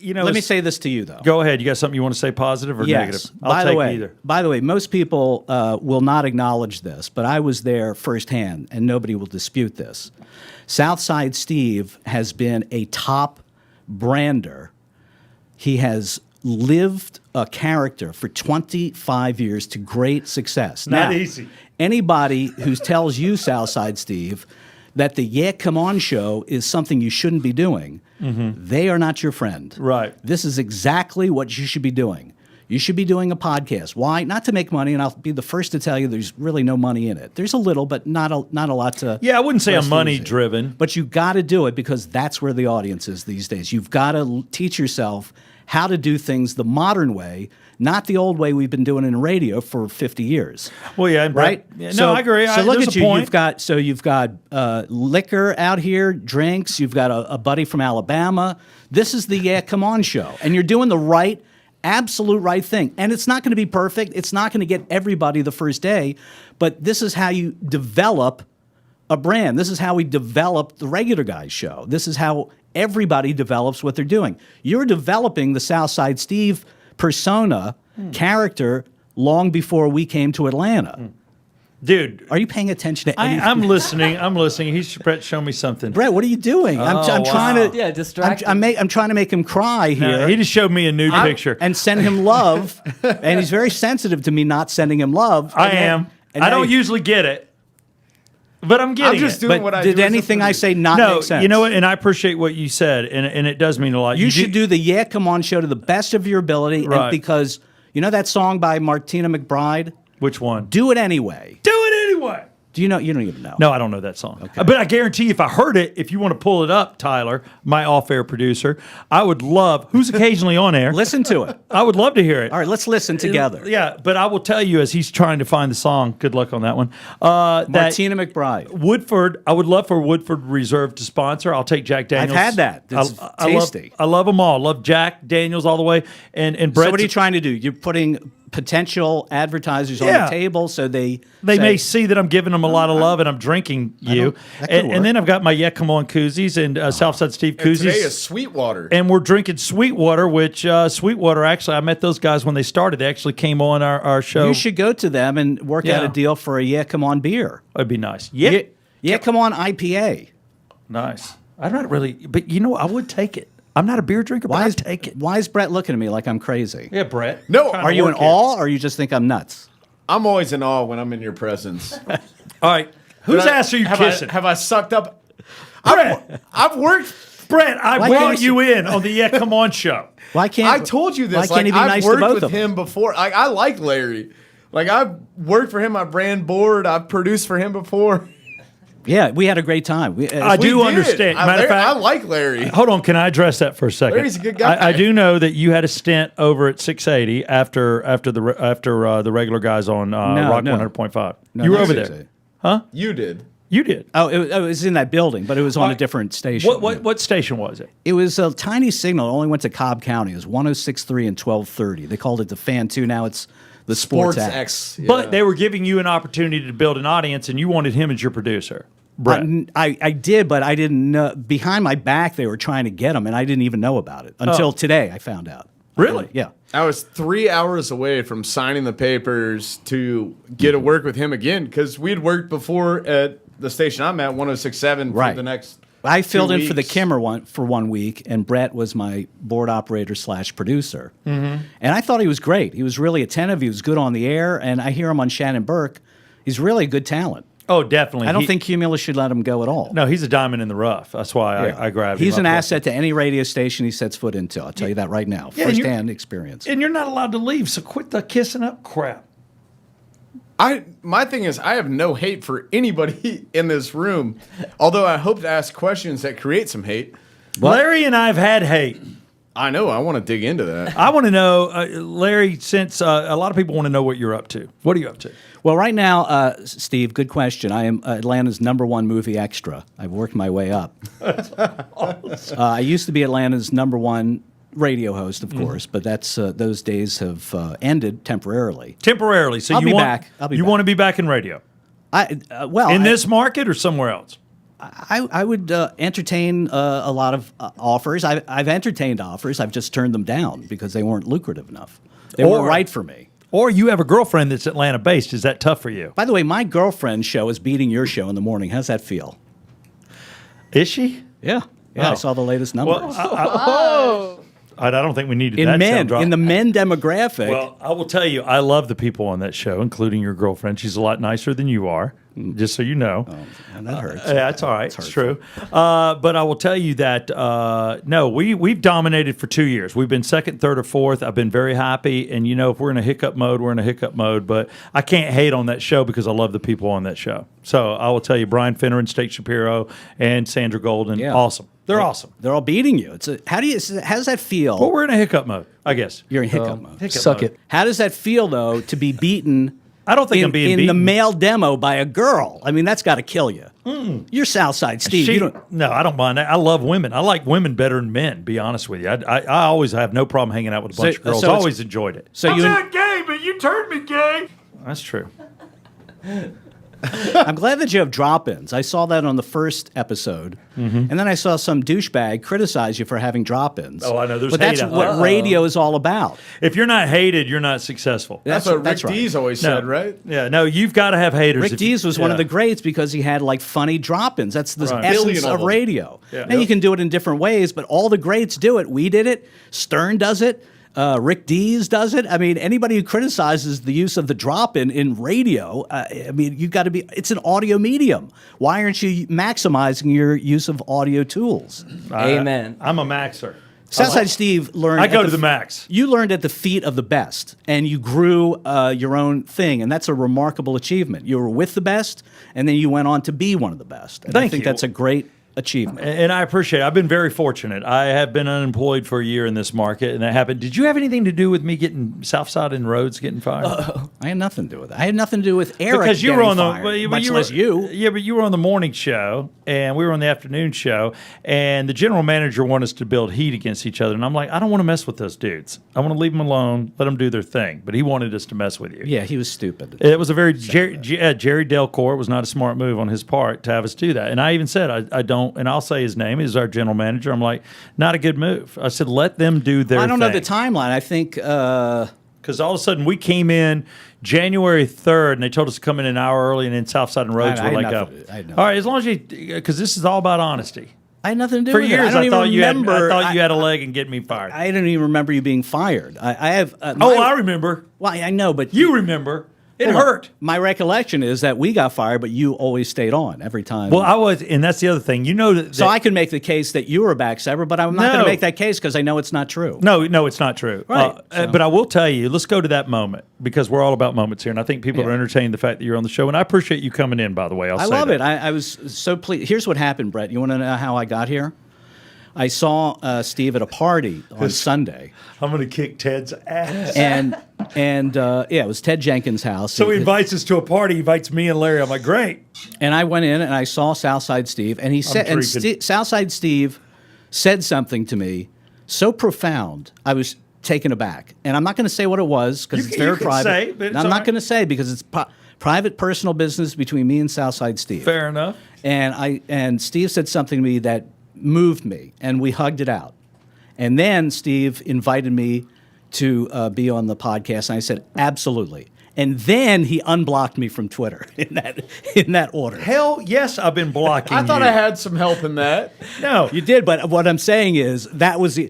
Let me say this to you, though. Go ahead. You got something you want to say, positive or negative? I'll take either. By the way, most people will not acknowledge this, but I was there firsthand, and nobody will dispute this. Southside Steve has been a top brander. He has lived a character for 25 years to great success. Not easy. Anybody who tells you, Southside Steve, that the Yeah Come On show is something you shouldn't be doing, they are not your friend. Right. This is exactly what you should be doing. You should be doing a podcast. Why? Not to make money, and I'll be the first to tell you there's really no money in it. There's a little, but not a lot to... Yeah, I wouldn't say I'm money-driven. But you got to do it because that's where the audience is these days. You've got to teach yourself how to do things the modern way, not the old way we've been doing in radio for 50 years. Well, yeah, right. Yeah, no, I agree. So look at you. Point. You've got liquor out here, drinks. You've got a buddy from Alabama. This is the Yeah Come On show, and you're doing the absolute right thing. And it's not going to be perfect. It's not going to get everybody the first day, but this is how you develop a brand. This is how we develop the regular guys show. This is how everybody develops what they're doing. You're developing the Southside Steve persona, character, long before we came to Atlanta. Dude. Are you paying attention to anything? I'm listening. Brett, show me something. Brett, what are you doing? I'm trying to... Yeah, distracted. I'm trying to make him cry here. No, he just showed me a nude picture. And send him love. And he's very sensitive to me not sending him love. I am. I don't usually get it. But I'm getting just it. doing what I do. Did anything I say not make sense? You know what? And I appreciate what you said, and it does mean a lot. You should do the Yeah Come On show to the best of your ability, Right. and because you know that song by Martina McBride? Which one? Do it anyway. Do it anyway. Do you know? You don't even know. No, I don't know that song. Okay. But I guarantee you, if I heard it, if you want to pull it up, Tyler, my off-air producer, I would love, who's occasionally on air. Listen to it. I would love to hear it. All right, let's listen together. Yeah, but I will tell you as he's trying to find the song, good luck on that one. Martina McBride. Woodford, I would love for Woodford Reserve to sponsor. I'll take Jack Daniels. I've had that. It's tasty. I love them all. Love Jack Daniels all the way. And Brett. So what are you trying to do? You're putting potential advertisers on the table so they may see that I'm giving them a lot of love and I'm drinking you. And then I've got my Yeah Come On koozies and Southside Steve koozies. And today is Sweetwater. And we're drinking Sweetwater, which Sweetwater, actually, I met those guys when they started. They actually came on our show. You should go to them and work out a deal for a Yeah Come On beer. That'd be nice. Yeah Come On IPA. Nice. I'm not really, but I would take it. I'm not a beer drinker, but I'd take it. Why is Brett looking at me like I'm crazy? Yeah, Brett. No, are you in awe or you just think I'm nuts? I'm always in awe when I'm in your presence. All right. Whose ass are you kissing? Have I sucked up? Brett. I've worked. Brett, I brought you in on the Yeah Come On show. Why can't I told you this? Why can't he be I've nice to worked both with of them? him before. I like Larry. I've worked for him. I ran board. I've produced for him before. Yeah, we had a great time. I do understand. Matter of fact, I like Larry. Hold on, can I address that for a second? Larry's a good guy. I do know that you had a stint over at 680 after the regular guys on Rock 100.5. No, you were not over 680. there, huh? You did. You did. Oh, it was in that building, but it was on a different station. What station was it? It was a tiny signal. It only went to Cobb County. It was 106.3 and 1230. They called it the Fan 2. Now it's the Sports X. Yeah. But they were giving you an opportunity to build an audience, and you wanted him as your producer. Brett. I did, but I didn't know. Behind my back, they were trying to get him, and I didn't even know about it until today. I found out. Really? Yeah. I was 3 hours away from signing the papers to get to work with him again because we'd worked before at the station I'm at, 106.7, for the next. I filled 2 in for the weeks. Kimmer for 1 week, and Brett was my board operator / producer. And I thought he was great. He was really attentive. He was good on the air, and I hear him on Shannon Burke. He's really a good talent. Oh, definitely. I don't think Cumulus should let him go at all. No, he's a diamond in the rough. That's why I grabbed him. He's an up. asset to any radio station he sets foot into. I'll tell you that right now. Yeah, First-hand experience. And you're not allowed to leave, so quit the kissing up crap. My thing is, I have no hate for anybody in this room, although I hope to ask questions that create some hate. Larry and I have had hate. I know. I want to dig into that. I want to know, Larry, since a lot of people want to know what you're up to. What are you up to? Well, right now, Steve, good question. I am Atlanta's #1 movie extra. I've worked my way up. I used to be Atlanta's #1 radio host, of course, but that's those days have ended temporarily. Temporarily. So I'll you be want, back. I'll be you back. want to be back in radio? Well, In this market or somewhere else? I would entertain a lot of offers. I've entertained offers. I've just turned them down because they weren't lucrative enough. They weren't right for me. Or you have a girlfriend that's Atlanta-based. Is that tough for you? By the way, my girlfriend's show is beating your show in the morning. How's that feel? Is she? Yeah. Yeah, Oh. I saw the latest numbers. Well, I don't think we needed that sound drop. In the men demographic. Well, I will tell you, I love the people on that show, including your girlfriend. She's a lot nicer than you are, just so you know. And that hurts. Yeah, it's all right. It's true. But I will tell you that, no, we've dominated for 2 years. We've been second, third, or fourth. I've been very happy. And, if we're in a hiccup mode, we're in a hiccup mode. But I can't hate on that show because I love the people on that show. So I will tell you, Brian Finner and State Shapiro and Sandra Golden, awesome. They're awesome. They're all beating you. How does that feel? Well, we're in a hiccup mode, I guess. You're in hiccup mode. Suck it. How does that feel, though, to be beaten? I don't think I'm being in beaten. the male demo by a girl. I mean, that's got to kill you. You're Southside Steve. No, I don't mind that. I love women. I like women better than men, be honest with you. I always have no problem hanging out with a bunch of girls. I always enjoyed it. So I'm not gay, but you turned me gay. That's true. I'm glad that you have drop-ins. I saw that on the first episode, and then I saw some douchebag criticize you for having drop-ins. Oh, I know. There's but that's hate out what there. radio is all about. If you're not hated, you're not successful. That's what Rick right. Dees always said, right? Yeah, no, you've got to have haters. Rick Dees was one of the greats because he had like funny drop-ins. That's the Right. essence Billion of of them. radio. Yeah. Now you can do it in different ways, but all the greats do it. We did it. Stern does it. Rick Dees does it. I mean, anybody who criticizes the use of the drop-in in radio, I mean, you've got to be. It's an audio medium. Why aren't you maximizing your use of audio tools? Amen. I'm a maxer. Southside Steve learned. I go to the max. You learned at the feet of the best, and you grew your own thing, and that's a remarkable achievement. You were with the best, and then you went on to be one of the best. And I Thank think you. that's a great achievement. And I appreciate it. I've been very fortunate. I have been unemployed for a year in this market, and that happened. Did you have anything to do with me getting Southside and Rhodes getting fired? I had nothing to do with it. I had nothing to do with Eric Because you were getting on the fired, well, much you less were, you. Yeah, but you were on the morning show, and we were on the afternoon show, and the general manager wanted us to build heat against each other, and I'm like, I don't want to mess with those dudes. I want to leave them alone, let them do their thing. But he wanted us to mess with you. Yeah, he was stupid. It was a very Jerry Delcourt was not a smart move on his part to have us do that. And I even said I don't, and I'll say his name. He's our general manager. I'm like, not a good move. I said, let them do their I don't know thing. the timeline. I think Because all of a sudden we came in January 3rd, and they told us to come in an hour early, and then Southside and Rhodes I were had like, nothing- I had nothing. all right, as long as you, because this is all about honesty. I had nothing to do For with years, it. I don't even remember. I thought you had a leg in getting me fired. I don't even remember you being fired. I have. I remember. Well, I know, but You remember. It Hold on. hurt. My recollection is that we got fired, but you always stayed on every time. Well, I was, and that's the other thing. You know that. So I can make the case that you were a backstabber, but I'm not going No. to make that case because I know it's not true. No, it's not true. Right, so- But I will tell you, let's go to that moment because we're all about moments here, and I think people are entertaining the fact that you're on the show, and I appreciate you coming in. By the way, I love it. I was so pleased. Here's what happened, Brett. You want to know how I got here? I saw Steve at a party on Sunday, I'm going to kick Ted's ass. and it was Ted Jenkins' house. So he invites us to a party. He invites me and Larry. I'm like, great. And I went in and I saw Southside Steve, and he said, freaking- Southside Steve said something to me so profound, I was taken aback. And I'm not going to say what it was because it's very can private. say, but it's I'm all not right. going to say because it's private, personal business between me and Southside Steve. Fair enough. And Steve said something to me that moved me, and we hugged it out. And then Steve invited me to be on the podcast, and I said absolutely. And then he unblocked me from Twitter in that order. Hell yes, I've been blocking I thought you. I had some help in that. No. You did, but what I'm saying is that was You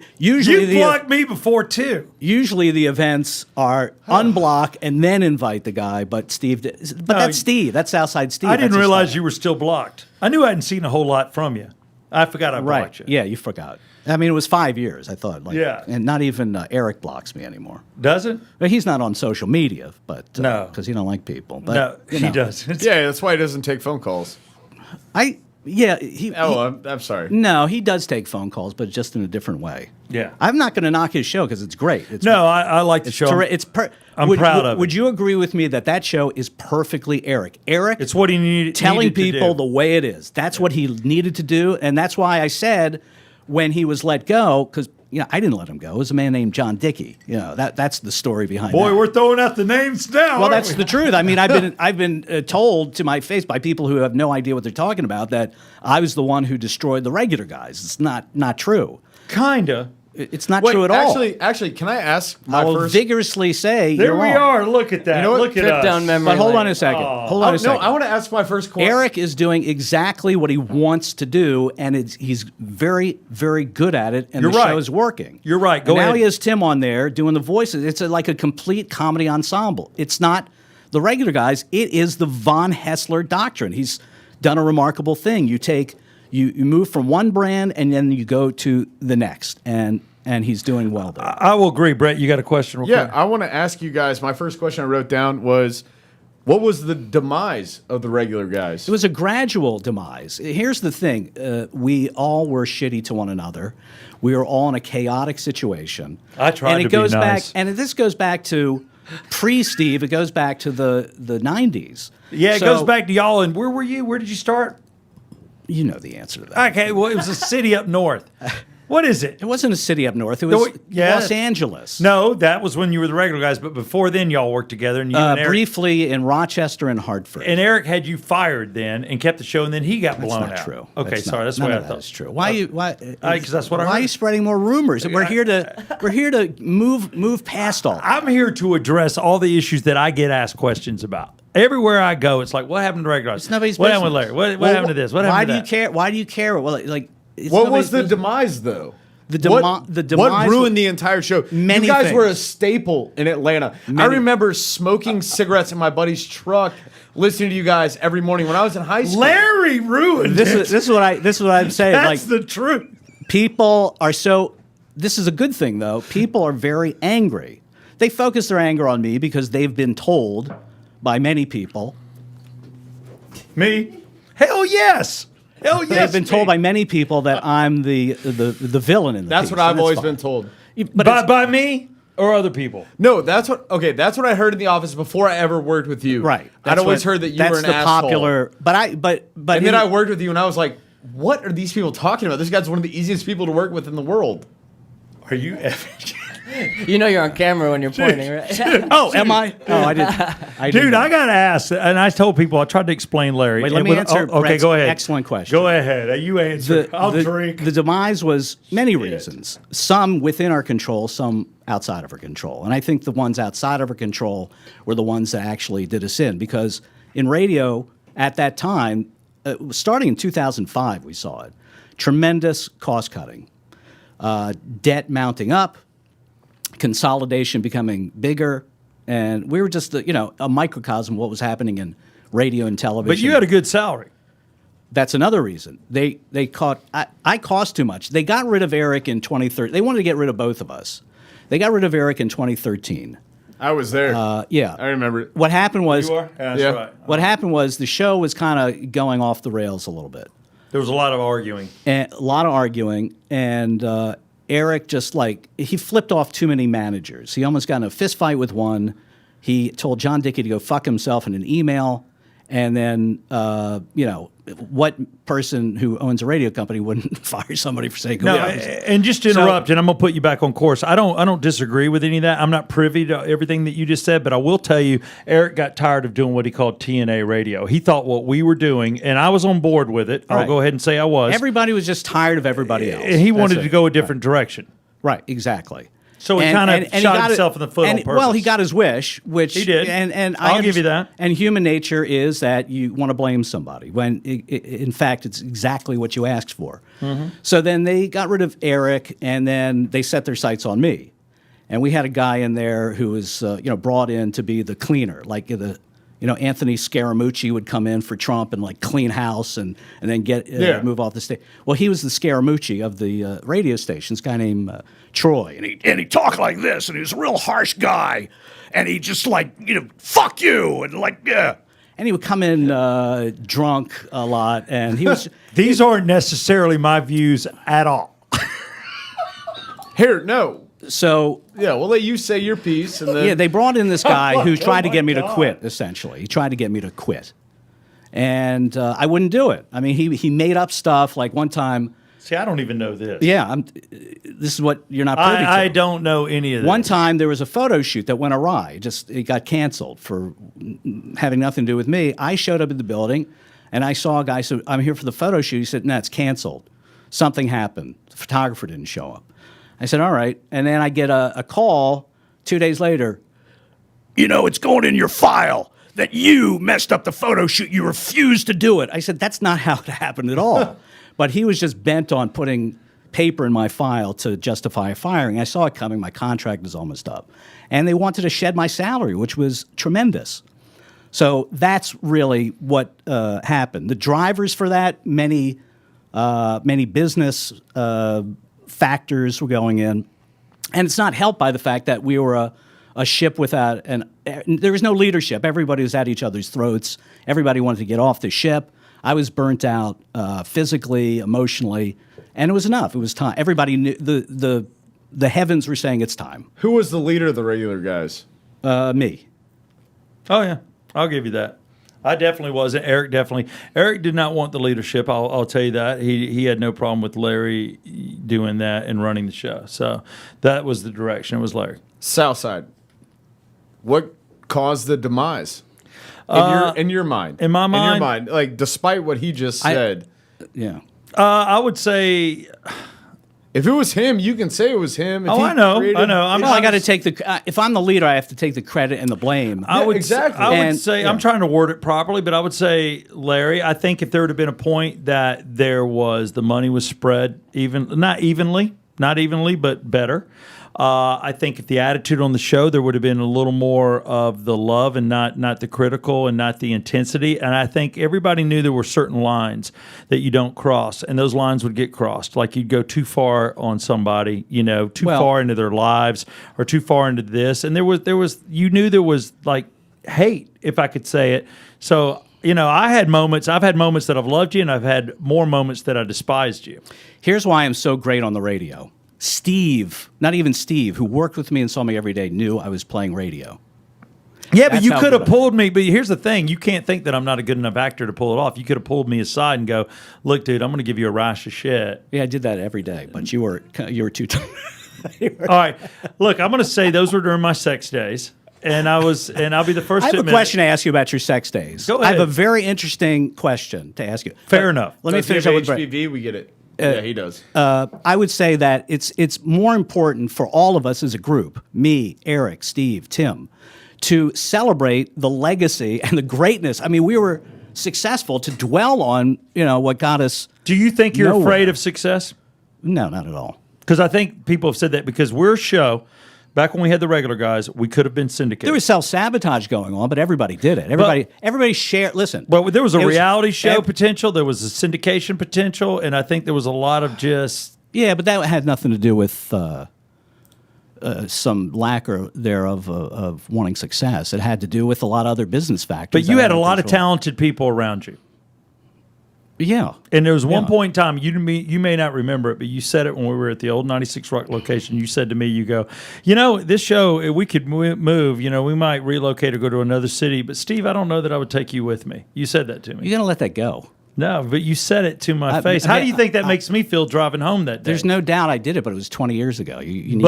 blocked me before, too. Usually the events are unblock and then invite the guy, but Steve did. But No, that's Steve. That's Southside Steve. I didn't That's his realize style. you were still blocked. I knew I hadn't seen a whole lot from you. I forgot I Right. blocked you. Yeah, you forgot. I mean, it was 5 years, I thought. Yeah. And not even Eric blocks me anymore. Does it? But he's not on social media, but No. because he don't like people. But, No, you he know. doesn't. Yeah, that's why he doesn't take phone calls. I'm sorry. No, he does take phone calls, but just in a different way. Yeah. I'm not going to knock his show because it's great. It's No, I like the show. I'm proud of it. Would you agree with me that show is perfectly Eric? Eric, It's what he needed. telling needed to people do. the way it is. That's what he needed to do, and that's why I said when he was let go, because I didn't let him go. It was a man named John Dickey. That's the story behind Boy, that. we're throwing out the names now. Well, aren't that's we? the truth. I mean, I've been told to my face by people who have no idea what they're talking about that I was the one who destroyed the regular guys. It's not true. Kinda. It's not true at all. Actually, can I ask my I will first? vigorously say There you're we wrong. are. Look at that. You know what? Look at Trip us. down memory But hold on lane. a second. Hold Oh, on a no, second. I want to ask my first question. Eric is doing exactly what he wants to do, and he's very, very good at it, and You're the right. show is working. You're right. Go And now ahead. he has Tim on there doing the voices. It's like a complete comedy ensemble. It's not the regular guys. It is the Von Hessler doctrine. He's done a remarkable thing. You move from one brand, and then you go to the next, and he's doing well there. I will agree. Brett, you got a question? Real Yeah, quick? I want to ask you guys. My first question I wrote down was, what was the demise of the regular guys? It was a gradual demise. Here's the thing. We all were shitty to one another. We were all in a chaotic situation. I tried and it to be goes nice. back, and this goes back to pre-Steve. It goes back to the 90s. Yeah, it So- goes back to y'all. And where were you? Where did you start? You know the answer to that. Okay, well, it was a city up north. What is it? It wasn't a city up north. It was Yeah. Los Angeles. No, that was when you were the regular guys. But before then, y'all worked together. And you and Eric, Briefly in Rochester and Hartford. and Eric had you fired then and kept the show, and then he got That's blown not out. true. Okay, That's sorry. not- That's none what I of that thought. is true. Why? 'Cause that's what I Why are heard. you spreading more rumors? We're here to move past all that. I'm here to address all the issues that I get asked questions about. Everywhere I go, it's like, what happened to regular guys? It's nobody's What happened with business. Larry? What Well, happened to this? What why happened do to you that? care? Why do you care? Well, like, it's What nobody's was the business. demise, though? The What demise ruined the entire show? Many you guys were a things. staple in Atlanta. I Many- remember smoking cigarettes in my buddy's truck, listening to you guys every morning when I was in high school. Larry ruined This it. is what I'm saying. That's Like, the truth. people are so. This is a good thing, though. People are very angry. They focus their anger on me because they've been told by many people. Me? Hell yes. Hell yes. They've been told by many people that I'm the villain in the That's piece, what I've and always fine. been told. But by me or other people? No, that's what I heard in the office before I ever worked with you. right. I'd That's always what- heard that you that's were an the asshole. popular. But And then I worked with you and I was like, what are these people talking about? This guy's one of the easiest people to work with in the world. Are you effing? You know you're on camera when you're pointing, right? Oh, am I? Oh, I didn't. Dude, I got to ask, and I told people, I tried to explain Larry. Wait, let And me with- answer okay, Brett's go ahead. excellent question. Go ahead. You answer. I'll drink. The demise was many reasons. Some within our control, some outside of our control. And I think the ones outside of our control were the ones that actually did us in. Because in radio at that time, starting in 2005, we saw it. Tremendous cost cutting, debt mounting up, consolidation becoming bigger. And we were just a microcosm of what was happening in radio and television. But you had a good salary. That's another reason. I cost too much. They got rid of Eric in 2013. They wanted to get rid of both of us. They got rid of Eric in 2013. I was there. Yeah. I remember it. What happened was You are? Yeah, that's Yeah. right. what happened was the show was kind of going off the rails a little bit. There was a lot of arguing. And a lot of arguing, and Eric just he flipped off too many managers. He almost got in a fist fight with one. He told John Dickey to go fuck himself in an email, and then what person who owns a radio company wouldn't fire somebody for saying No, and just to interrupt, and I'm going to put you back on course. I don't disagree with any of that. I'm not privy to everything that you just said, but I will tell you, Eric got tired of doing what he called TNA radio. He thought what we were doing, and I was on board with it. I'll Right. go ahead and say I was. Everybody was just tired of everybody else. And he wanted That's to it. go a different direction. Right, exactly. So he kind of he shot got himself in the foot on purpose. Well, he got his wish, which He did. And I'll give you that. And human nature is that you want to blame somebody when, in fact, it's exactly what you asked for. Mm-hmm. So then they got rid of Eric, and then they set their sights on me. And we had a guy in there who was, brought in to be the cleaner, like Anthony Scaramucci would come in for Trump and clean house and then move off the stage. Well, he was the Scaramucci of the radio station. This guy named Troy, and he talked like this, and he was a real harsh guy, and he just fuck you, and yeah. And he would come in drunk a lot, and he was. These aren't necessarily my views at all. Here, no. So Yeah, we'll let you say your piece, and then yeah, they brought in this guy who tried to my get me to God. quit. Essentially, he tried to get me to quit, and I wouldn't do it. I mean, he made up stuff. Like one time, See, I don't even know this. Yeah, this is what you're not privy to. I don't know any of that. One time there was a photo shoot that went awry. It got canceled for having nothing to do with me. I showed up at the building, and I saw a guy said, "I'm here for the photo shoot." He said, "No, it's canceled. Something happened. The photographer didn't show up." I said, "All right." And then I get a call 2 days later. It's going in your file that you messed up the photo shoot. You refused to do it. I said, that's not how it happened at all. But he was just bent on putting paper in my file to justify a firing. I saw it coming. My contract was almost up. And they wanted to shed my salary, which was tremendous. So that's really what happened. The drivers for that, many business factors were going in. And it's not helped by the fact that we were a ship without there was no leadership. Everybody was at each other's throats. Everybody wanted to get off the ship. I was burnt out physically, emotionally, and it was enough. It was time. Everybody knew the heavens were saying it's time. Who was the leader of the regular guys? Me. Oh yeah, I'll give you that. I definitely wasn't. Eric definitely. Eric did not want the leadership. I'll tell you that. He had no problem with Larry doing that and running the show. So that was the direction. It was Larry. Southside. What caused the demise? In your mind. In my mind? In your mind. Like, despite what he just said. Yeah. I would say, if it was him, you can say it was him. If I know. I got to take if I'm the leader, I have to take the credit and the blame. Exactly. I would say, I'm trying to word it properly, but I would say, Larry, I think if there would have been a point that the money was spread not evenly, but better. I think if the attitude on the show, there would have been a little more of the love and not the critical and not the intensity. And I think everybody knew there were certain lines that you don't cross, and those lines would get crossed. Like you'd go too far on somebody, far into their lives or too far into this. And there was you knew there was like hate, if I could say it. So, I've had moments that I've loved you, and I've had more moments that I despised you. Here's why I'm so great on the radio. Steve, not even Steve, who worked with me and saw me every day, knew I was playing radio. Yeah, but you could have pulled me. But here's the thing: you can't think that I'm not a good enough actor to pull it off. You could have pulled me aside and go, "Look, dude, I'm going to give you a rash of shit." Yeah, I did that every day, but you were too. All right, look, I'm going to say those were during my sex days, and I'll be the first. I to have a admit question to ask you about your sex days. Go ahead. I have a very interesting question to ask you. Fair enough. Let me finish up with HPV. We get it. Yeah, he does. I would say that it's more important for all of us as a group, me, Eric, Steve, Tim, to celebrate the legacy and the greatness. I mean, we were successful. To dwell on, what got us. Do you think you're nowhere. afraid of success? No, not at all. Because I think people have said that because we're a show. Back when we had the regular guys, we could have been syndicated. There was self-sabotage going on, but everybody did it. Everybody shared. Listen. Well, there was a reality show potential. There was a syndication potential, and I think there was a lot of just... Yeah, but that had nothing to do with some lack thereof of wanting success. It had to do with a lot of other business factors. But you had a lot of talented people around you. Yeah. And there was one point in time, you may not remember it, but you said it when we were at the old 96 Rock location. You said to me, you go, this show, we could move, we might relocate or go to another city. But, Steve, I don't know that I would take you with me. You said that to me. You're going to let that go. No, but you said it to my face. How do you think that makes me feel driving home that day? There's no doubt I did it, but it was 20 years ago. You need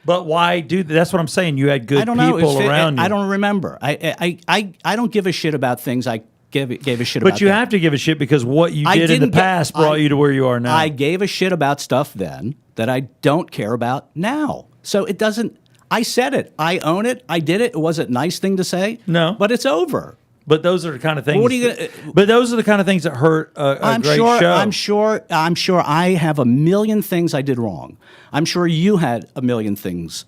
but why do that? That's what I'm saying. You had good people around you. I don't remember. I don't give a shit about things I gave a shit about. But you have to give a shit because what you did in the past brought you to where you are now. I gave a shit about stuff then that I don't care about now. So it doesn't. I said it. I own it. I did it. It wasn't a nice thing to say. No. But it's over. But those are the kind of things. What are you gonna, but those are the kind of things that hurt a great show. I'm sure I have a million things I did wrong. I'm sure you had a million things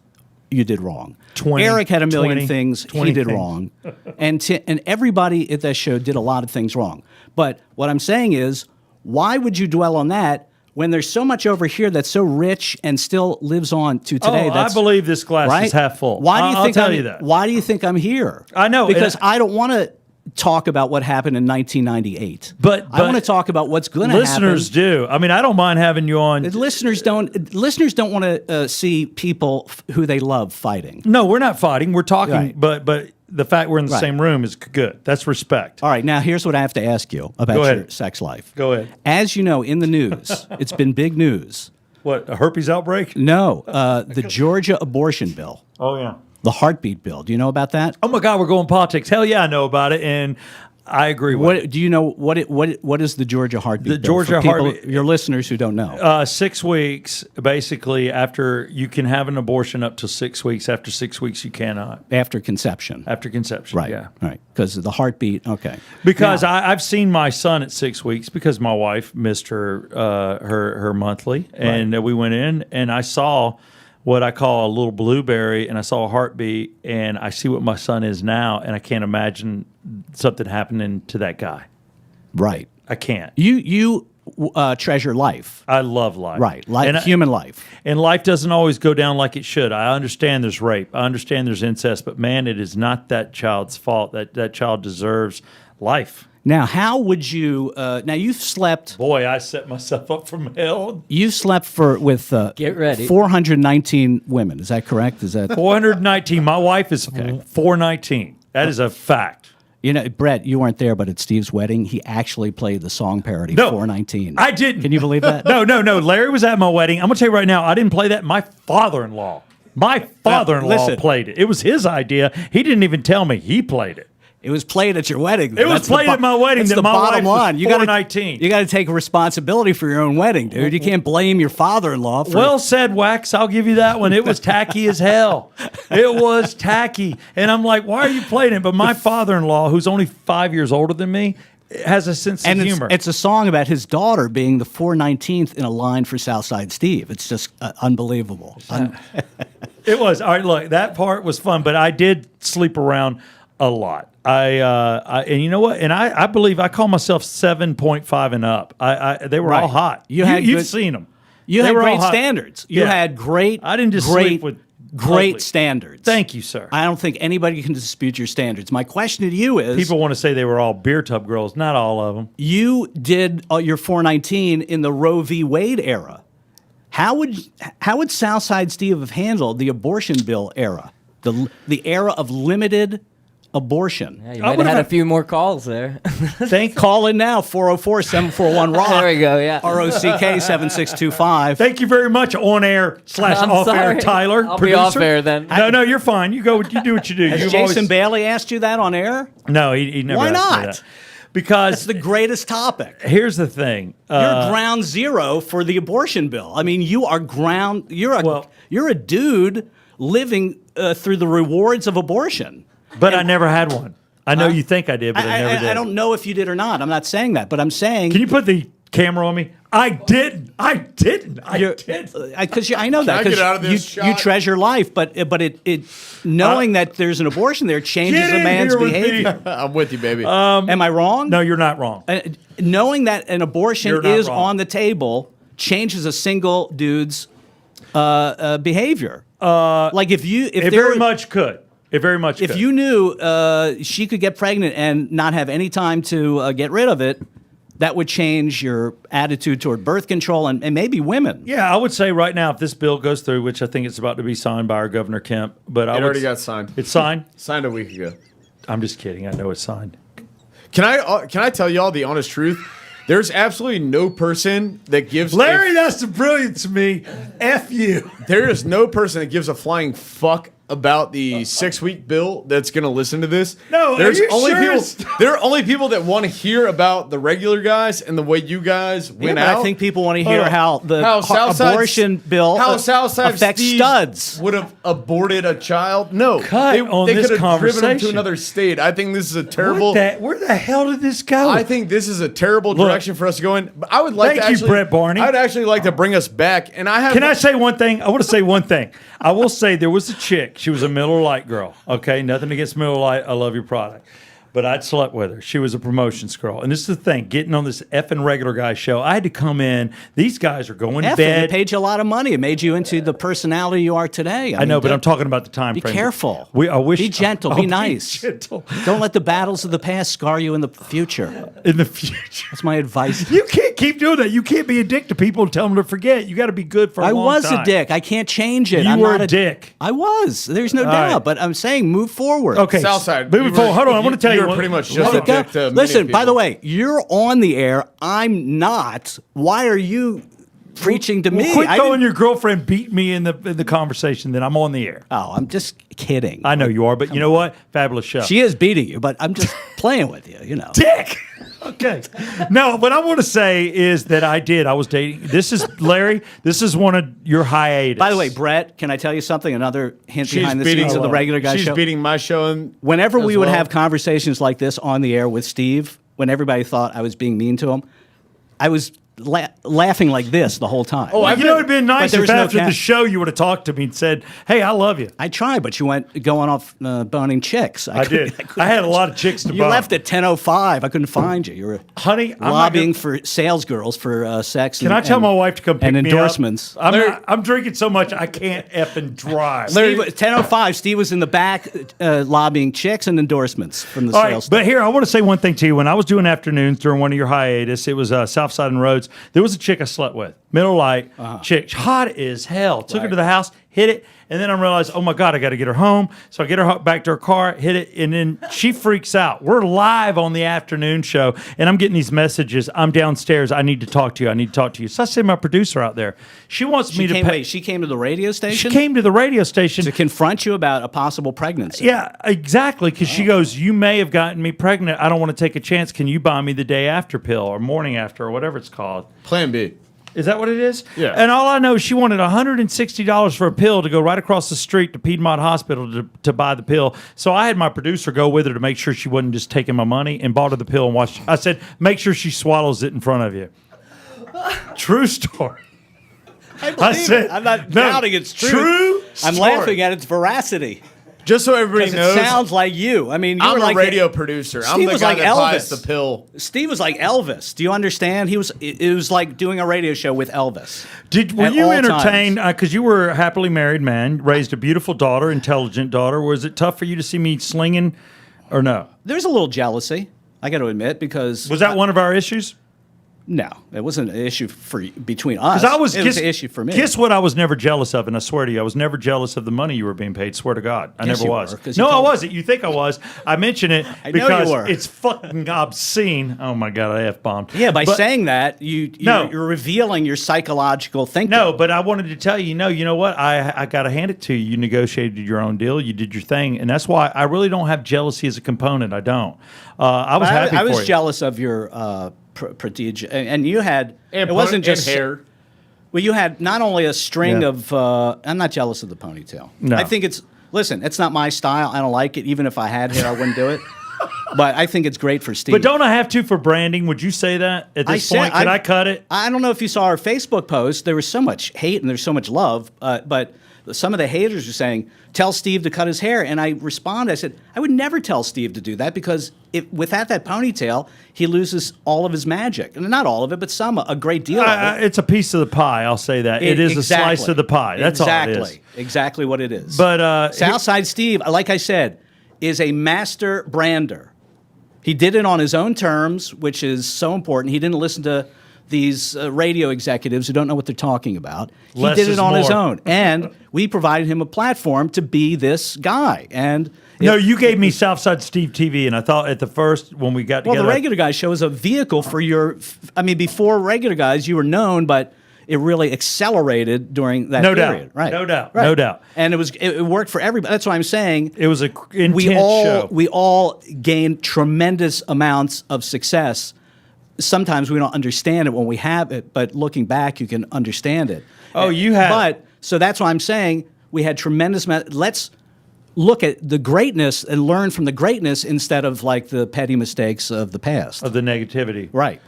you did wrong. Eric had a million things he did wrong. And everybody at that show did a lot of things wrong. But what I'm saying is, why would you dwell on that when there's so much over here that's so rich and still lives on to today? I believe this glass is half full. I'll tell you that. Why do you think I'm here? I know. Because I don't want to talk about what happened in 1998. But I want to talk about what's going to happen. Listeners do. I mean, I don't mind having you on. Listeners don't want to see people who they love fighting. No, we're not fighting. We're talking. Right. But the fact we're in the Right. same room is good. That's respect. All right, now here's what I have to ask you about Go ahead. your sex life. Go ahead. As you know, in the news, it's been big news. What, a herpes outbreak? No, the Georgia abortion bill, Oh, yeah. the heartbeat bill. Do you know about that? Oh, my God, we're going politics. Hell yeah, I know about it, and I agree with it. What do you know? What is the Georgia heartbeat The bill? Georgia for people, heartbeat- your listeners who don't know. 6 weeks, basically, after you can have an abortion up to 6 weeks. After 6 weeks, you cannot. After conception. After conception, Right. yeah. Right. Because of the heartbeat. Okay. Because I've seen my son at 6 weeks because my wife missed her monthly, and we went in and I saw what I call a little blueberry, and I saw a heartbeat, and I see what my son is now, and I can't imagine something happening to that guy. Right. I can't. You treasure life. I love life. Right. Like And human life. And life doesn't always go down like it should. I understand there's rape. I understand there's incest, but man, it is not that child's fault. That child deserves life. Now, how would you? Now, you've slept. Boy, I set myself up from hell. You slept with Get ready. 419 women. Is that correct? Is that 419. My wife is 419. That is a fact. you know, Brett? You weren't there, but at Steve's wedding, he actually played the song parody No, 419. I didn't. Can you believe that? No. Larry was at my wedding. I'm going to tell you right now, I didn't play that. My father-in-law listen. played it. It was his idea. He didn't even tell me. He played it. It was played at your wedding. It was played at my wedding That's that the my bottom wife was line. You 419. You got to take responsibility for your own wedding, dude. You can't blame your father-in-law for. Well said, Wax. I'll give you that one. It was tacky as hell. It was tacky. And I'm like, why are you playing it? But my father-in-law, who's only 5 years older than me, has a sense of humor. It's a song about his daughter being the 419th in a line for Southside Steve. It's just unbelievable. It was. All right, look, that part was fun, but I did sleep around a lot. And you know what? And I believe I call myself 7.5 and up. They were all Right. hot. You've You've seen them. You They had were all great hot. standards. You Yeah. had great. I didn't just great, sleep with great ugly. standards. Thank you, sir. I don't think anybody can dispute your standards. My question to you is: People want to say they were all beer tub girls. Not all of them. you did your 419 in the Roe v. Wade era. How would Southside Steve have handled the abortion bill era, the era of limited abortion? Yeah, you might have had a few more calls there. Call in now, 404-741-ROCK. There we go, yeah. ROCK 7625. Thank you very much, on air / I'm off air, sorry. Tyler. I'll producer. be off air then. No, you're fine. You go. You do what you do. Has You've Jason always- Bailey asked you that on air? No, he never. Why asked me not? that. Because It's the greatest topic. here's the thing. You're ground zero for the abortion bill. I mean, you are ground. You're a dude living through the rewards of abortion. But I never had one. I know you think I did, but I never did. I don't know if you did or not. I'm not saying that, but I'm saying Can you put the camera on me? I didn't. I didn't. because I know that I get out of this you shot? treasure life, but it knowing that there's an abortion there changes Get a in man's here with me. behavior. I'm with you, baby. Am I wrong? No, you're not wrong. Knowing that an abortion You're not is wrong. on the table changes a single dude's behavior. Like if It there very much could. It very much could. if you knew she could get pregnant and not have any time to get rid of it, that would change your attitude toward birth control and maybe women. Yeah, I would say right now, if this bill goes through, which I think it's about to be signed by our Governor Kemp, but I It would already got signed. It's signed. Signed a week ago. I'm just kidding. I know it's signed. Can I tell y'all the honest truth? There's absolutely no person that gives Larry, that's the brilliance of me. F you. there is no person that gives a flying fuck about the 6-week bill that's going to listen to this. No, there's are you only sure people. it's- There are only people that want to hear about the regular guys and the way you guys Yeah, went but out. I think people want to hear Hold on. how the Southside- abortion bill how Southside affects Steve studs. would have aborted a child. No, Cut on they this could have driven him to conversation. another state. I think this is a terrible. Where the hell did this go? I think this is a terrible Look. direction for us to go in. But I would like Thank to you, actually, Brett Barney. I'd actually like to bring us back. And I have. Can I say one thing? I want to say one thing. I will say there was a chick. She was a Miller Lite girl. Okay, nothing against Miller Lite. I love your product. but I'd slept with her. She was a promotions girl. And this is the thing, getting on this effing regular guy show, I had to come in. These guys are going to bed. It paid you a lot of money. It made you into the personality you are today. I know, but I'm talking about the time be frame. careful. Be gentle. Be nice. Gentle. Don't let the battles of the past scar you in the future. In the future. That's my advice. You can't keep doing that. You can't be a dick to people and tell them to forget. You got to be good for a long time. I was a dick. I can't change it. You I'm were not a dick. I was. There's no doubt. right. But I'm saying move forward. Okay. Southside. Moving forward. Hold on. I want to tell you. You were pretty much Let just a it go. dick to many Listen, by people. the way, you're on the air. I'm not. Why are you preaching to me? Quit I calling didn't- your girlfriend beat me in the conversation. Then I'm on the air. Oh, I'm just kidding. I know you are, but you know what? Fabulous show. She is beating you, but I'm just playing with you, you know. Dick. Okay. No, what I want to say is that I was dating. This is Larry. This is one of your hiatus. By the way, Brett, can I tell you something? Another hint She's behind the beating scenes of the regular guy She's show. beating my show. Whenever as we would well. have conversations like this on the air with Steve, when everybody thought I was being mean to him, I was laughing like this the whole time. Oh, you know, it'd been nice there if was no after the show you would have talked to me and said, "Hey, I love you." I tried, but you went going off boning chicks. I did. I had a lot of chicks to You bone. left at 10:05. I couldn't find you. You were Honey, I'm not lobbying gonna- for sales girls for sex. Can I tell my wife to come pick and me endorsements? up? I'm drinking so much I can't effing drive. Steve, 10:05. Steve was in the back lobbying chicks and endorsements from the All right, sales. but here I want to say one thing to you. When I was doing afternoons during one of your hiatus, it was Southside and Rhodes. There was a chick I slept with, middle light chick, hot as hell. Took her to the house, hit it, and then I realized, oh my God, I got to get her home. So I get her back to her car, hit it, and then she freaks out. We're live on the afternoon show, and I'm getting these messages. I'm downstairs. I need to talk to you. I need to talk to you. So I send my producer out there. She wants me to pay. Wait, she came to the radio She station came to the radio station to confront you about a possible pregnancy. Yeah, exactly. Because she goes, "You may have gotten me pregnant. I don't want to take a chance. Can you buy me the day after pill or morning after or whatever it's called?" Plan B. Is that what it is? Yeah. And all I know is she wanted $160 for a pill to go right across the street to Piedmont Hospital to buy the pill. So I had my producer go with her to make sure she wasn't just taking my money and bought her the pill and watched. I said, "Make sure she swallows it in front of you." True story. I said, I'm not no, doubting it's true. true I'm story. laughing at its veracity. Just so everybody Because knows, it sounds like you. I mean, you I'm were a like radio producer. I'm Steve the was guy like that buys Elvis. the pill. Steve was like Elvis. Do you understand? It was like doing a radio show with Elvis. Were At you all entertained? times. Because you were a happily married man, raised a beautiful daughter, intelligent daughter. Was it tough for you to see me slinging, or no? There's a little jealousy, I got to admit, because Was that one of our issues? no, it wasn't an issue between us. Because it was an issue for me. Guess what? I was never jealous of, and I swear to you, I was never jealous of the money you were being paid. Swear to God, I Yes, never you was. were, 'cause you No, I told me. wasn't. You think I was? I mention it I know you because were. it's fucking obscene. Oh my God, I f-bombed. Yeah, by But- saying that, No. you're revealing your psychological thinking. No, but I wanted to tell you, no, you know what? I got to hand it to you. You negotiated your own deal. You did your thing. And that's why I really don't have jealousy as a component. I don't. I was happy I for was you. jealous of your prodigy, and you had. And it wasn't just hair. Well, you had not only a string Yeah. of. I'm not jealous of the ponytail. No. I think it's. Listen, it's not my style. I don't like it. Even if I had hair, I wouldn't do it. But I think it's great for Steve. But don't I have to for branding? Would you say that at this point? Can I cut it? I don't know if you saw our Facebook post. There was so much hate and there's so much love. But some of the haters are saying, tell Steve to cut his hair. And I responded, I said, I would never tell Steve to do that because without that ponytail, he loses all of his magic. And not all of it, but a great deal of it. It's a piece of the pie. I'll say that. It is Exactly. a slice of the pie. That's all it is. Exactly what it is. But Southside Steve, like I said, is a master brander. He did it on his own terms, which is so important. He didn't listen to these radio executives who don't know what they're talking about. He Less did it is on his more. own. And we provided him a platform to be this guy. And no, you gave me Southside Steve TV, and I thought at the first when we got well, together, the Regular Guys show is a vehicle for your. I mean, before Regular Guys, you were known, but it really accelerated during that No period. doubt. Right. No doubt. Right. No doubt. And it worked for everybody. That's what I'm saying. It was a intense show. We all gained tremendous amounts of success. Sometimes we don't understand it when we have it, but looking back, you can understand it. Oh, you had- But so that's why I'm saying we had tremendous. look at the greatness and learn from the greatness instead of like the petty mistakes of the past. Of the negativity. Right.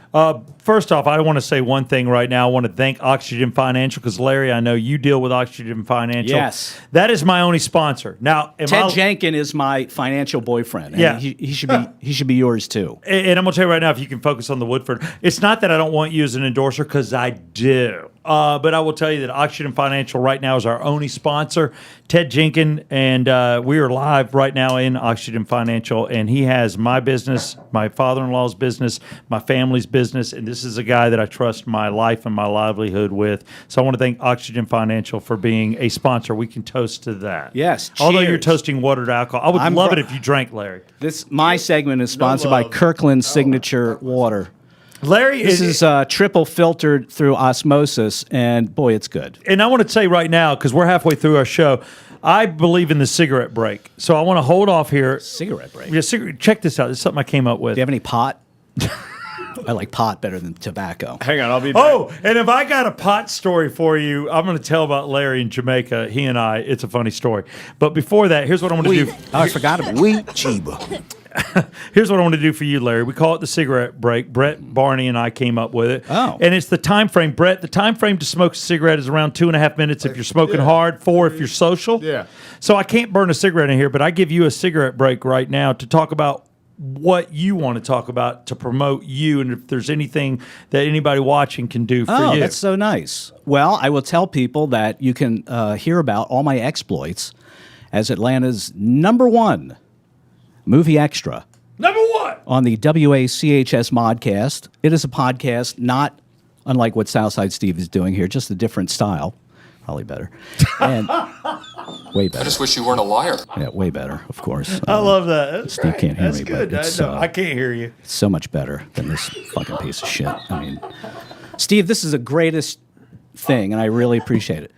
First off, I want to say one thing right now. I want to thank Oxygen Financial because, Larry, I know you deal with Oxygen Financial. Yes. That is my only sponsor. Now, Ted Jenkin is my financial boyfriend. And Yeah. he should be yours too. And I'm going to tell you right now, if you can focus on the Woodford, it's not that I don't want you as an endorser, because I do. But I will tell you that Oxygen Financial right now is our only sponsor, Ted Jenkin, and we are live right now in Oxygen Financial, and he has my business, my father-in-law's business, my family's business, and this is a guy that I trust my life and my livelihood with. So I want to thank Oxygen Financial for being a sponsor. We can toast to that. Yes, Although you're cheers. toasting water to alcohol. I would love it if you drank, Larry. My segment is sponsored by Kirkland Signature Water. Larry This is triple filtered through osmosis, and boy, it's good. And I want to say right now, because we're halfway through our show, I believe in the cigarette break. So I want to hold off here. Cigarette break. Yeah, check this out. This is something I came up with. Do you have any pot? I like pot better than tobacco. Hang on, I'll be back. Oh, and if I got a pot story for you, I'm going to tell about Larry in Jamaica. He and I, it's a funny story. But before that, here's what I want to do. Oh, I forgot about it. Chiba. Here's what I want to do for you, Larry. We call it the cigarette break. Brett, Barney, and I came up with it. Oh. And it's the time frame. Brett, the time frame to smoke a cigarette is around 2.5 minutes if you're smoking hard, 4 if you're social. Yeah. So I can't burn a cigarette in here, but I give you a cigarette break right now to talk about what you want to talk about to promote you, and if there's anything that anybody watching can do for you. That's so nice. Well, I will tell people that you can hear about all my exploits as Atlanta's #1 movie extra Number 1. on the WACHS Modcast. It is a podcast not unlike what Southside Steve is doing here, just a different style. Probably better. And way better. I just wish you weren't a liar. Yeah, way better, of course. I love that. That's Steve great. can't hear That's me, good. but it's, I can't hear you. It's so much better than this fucking piece of shit. I mean, Steve, this is the greatest thing, and I really appreciate it.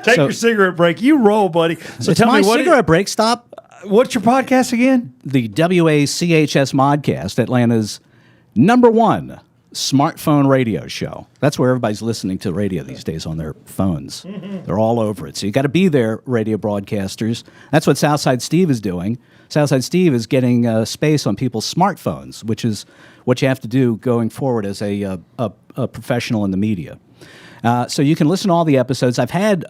Take your cigarette break. You roll, buddy. So It's tell my me cigarette break. Stop. What's your podcast again? The WACHS Modcast, Atlanta's #1 smartphone radio show. That's where everybody's listening to radio these days on their phones. They're all over it. So you got to be there, radio broadcasters. That's what Southside Steve is doing. Southside Steve is getting space on people's smartphones, which is what you have to do going forward as a professional in the media. So you can listen to all the episodes. I've had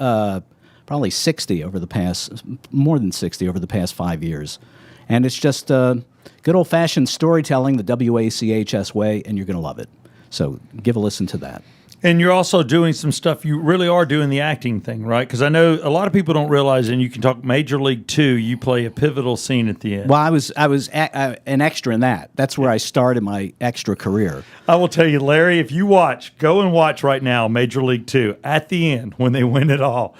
probably 60 over the past, more than 60 over the past 5 years. And it's just good old-fashioned storytelling the WACHS way, and you're going to love it. So give a listen to that. And you're also doing some stuff. You really are doing the acting thing, right? Because I know a lot of people don't realize, and you can talk Major League 2, you play a pivotal scene at the end. Well, I was an extra in that. That's where I started my extra career. I will tell you, Larry, if you go and watch right now Major League 2, at the end, when they win it all,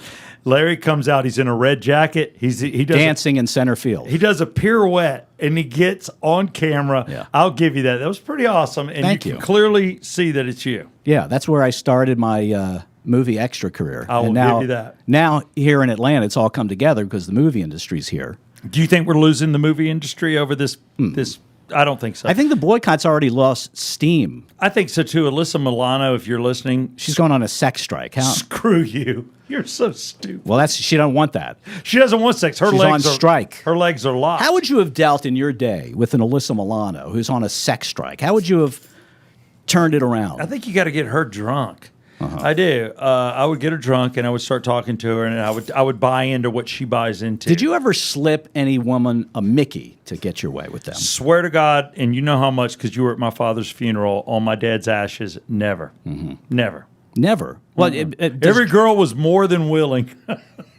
Larry comes out. He's in a red jacket. He does Dancing in center field. He does a pirouette, and he gets on camera. Yeah. I'll give you that. That was pretty awesome, and Thank you you. can clearly see that it's you. Yeah, that's where I started my movie extra career. I will And now, give you that. Now, here in Atlanta, it's all come together because the movie industry's here. Do you think we're losing the movie industry over this? This I don't think so. I think the boycott's already lost steam. I think so too. Alyssa Milano, if you're listening, She's going on a sex strike. How? screw you. You're so stupid. Well, she don't want that. She doesn't want sex. Her She's legs on are strike. Her legs are locked. How would you have dealt in your day with an Alyssa Milano who's on a sex strike? How would you have turned it around? I think you got to get her drunk. I do. I would get her drunk, and I would start talking to her, and I would buy into what she buys into. Did you ever slip any woman a Mickey to get your way with them? Swear to God, and you know how much because you were at my father's funeral on my dad's ashes. Never, never. Never. Well, Every girl was more than willing.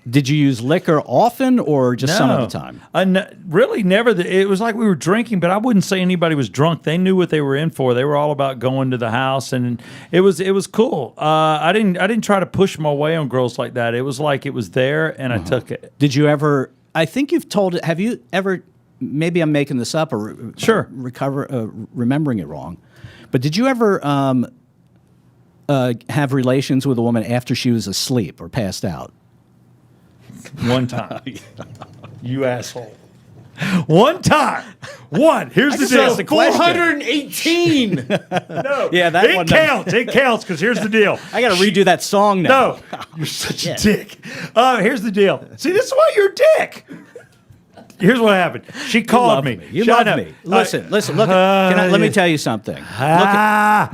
did you use liquor often or just some of the time? Really never. It was like we were drinking, but I wouldn't say anybody was drunk. They knew what they were in for. They were all about going to the house, and it was cool. I didn't try to push my way on girls like that. It was like it was there, and I took it. Did you ever? I think you've told it. Have you ever? Maybe I'm making this up or Sure. remembering it wrong. But did you ever have relations with a woman after she was asleep or passed out? One time, you asshole. One time, One. Here's the just deal. asked a question. 418. No. Yeah, that one It counts. It counts because here's the deal. I got to redo that song now. No, you're such a dick. Here's the deal. See, this is why you're a dick. Here's what happened. She called me. You Shut love up. me. Listen. Look. Let me tell you something.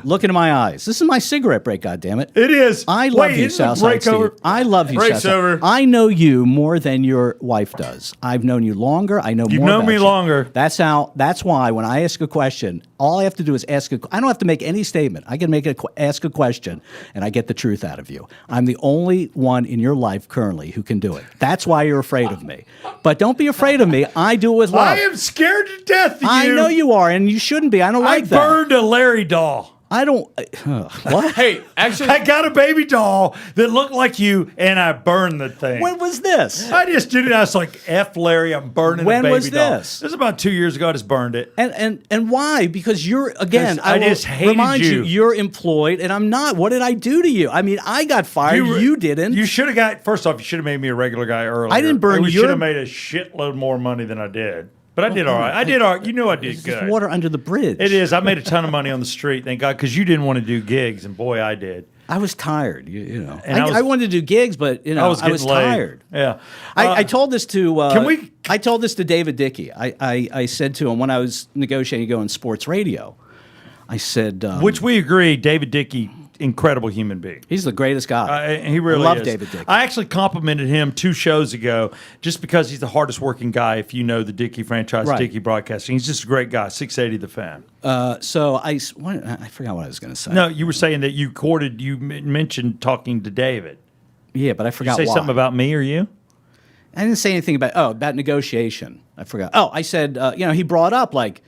Look into my eyes. This is my cigarette break. goddammit. It is. I love you, isn't it Southside break Steve. over? I love you, Break's Southside. over. I know you more than your wife does. I've known you longer. I know You've more. known about me you. longer. That's why when I ask a question, all I have to do is ask. I don't have to make any statement. I can ask a question, and I get the truth out of you. I'm the only one in your life currently who can do it. That's why you're afraid of me. But don't be afraid of me. I do it with love. I am scared to death of you. I know you are, and you shouldn't be. I don't I like that. burned a Larry doll. I don't. What? Hey, actually, I got a baby doll that looked like you, and I burned the thing. When was this? I just did it. I was like, F Larry, I'm burning When the baby was doll. this? This was about 2 years ago. I just burned it. And why? Because you're again. 'Cause I will just hated remind you. You're employed, and I'm not. What did I do to you? I mean, I got fired. You didn't. You should have got. First off, you should have made me a regular guy earlier. I didn't burn We your- should have made a shitload more money than I did. But I did all right. I did all right. You knew I did It's good. water under the bridge. It is. I made a ton of money on the street, thank God, because you didn't want to do gigs, and boy, I did. I was tired. You know. And I wanted to do gigs, but I was getting laid. tired. Yeah. I told this to. Can we- I told this to David Dickey. I said to him when I was negotiating to go on sports radio. I said, Which we agree, David Dickey, incredible human being. he's the greatest guy. He really I love is. David Dickey. I actually complimented him 2 shows ago just because he's the hardest working guy if you know the Dickey franchise, Right. Dickey Broadcasting. He's just a great guy, 680 The Fan. So I forgot what I was going to say. No, you were saying that you mentioned talking to David. Yeah, but I Did you forgot say why. something about me or you? I didn't say anything about negotiation. I forgot. Oh, I said, he brought up like,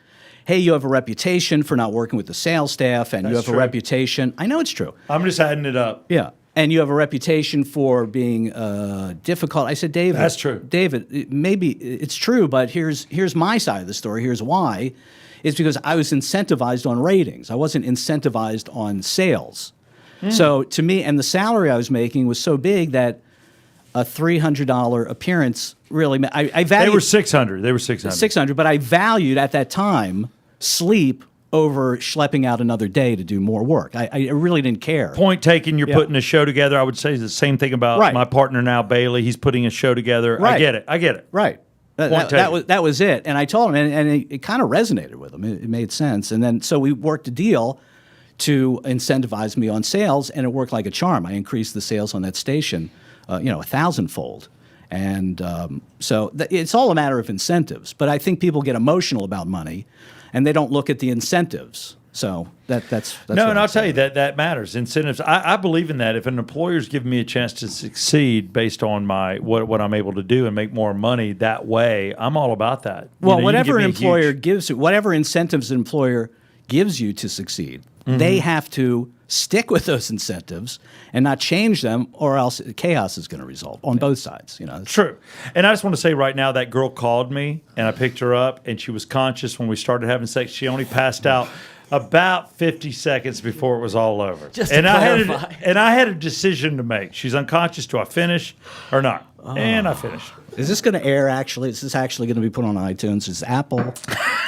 hey, you have a reputation for not working with the sales staff, and you That's have true. a reputation. I know it's true. I'm just adding it up. Yeah. And you have a reputation for being difficult. I said, David. That's true. David, maybe it's true, but here's my side of the story. Here's why. It's because I was incentivized on ratings. I wasn't incentivized on sales. So to me, and the salary I was making was so big that a $300 appearance really, I valued. They were 600. They were 600. 600, but I valued at that time sleep over schlepping out another day to do more work. I really didn't care. Point taken, you're Yeah. putting a show together. I would say the same thing about Right. my partner now, Bailey. He's putting a show together. Right. I get it. Right. Point taken. That was it. And I told him, and it kind of resonated with him. It made sense. And then so we worked a deal to incentivize me on sales, and it worked like a charm. I increased the sales on that station, 1,000-fold. And so it's all a matter of incentives. But I think people get emotional about money, and they don't look at the incentives. So that's No, what and I'm I'll tell saying. you that matters. Incentives. I believe in that. If an employer's giving me a chance to succeed based on my what I'm able to do and make more money that way, I'm all about that. Well, you can whatever give an me a employer huge- gives you, whatever incentives an employer gives you to succeed, they have to stick with those incentives and not change them, or else chaos is going to result on both sides. It's- True. And I just want to say right now that girl called me and I picked her up and she was conscious when we started having sex. She only passed out about 50 seconds before it was all over. Just to and clarify. I had a decision to make. She's unconscious. Do I finish or not? And I finished. Is this going to air? Actually, is this actually going to be put on iTunes? Is Apple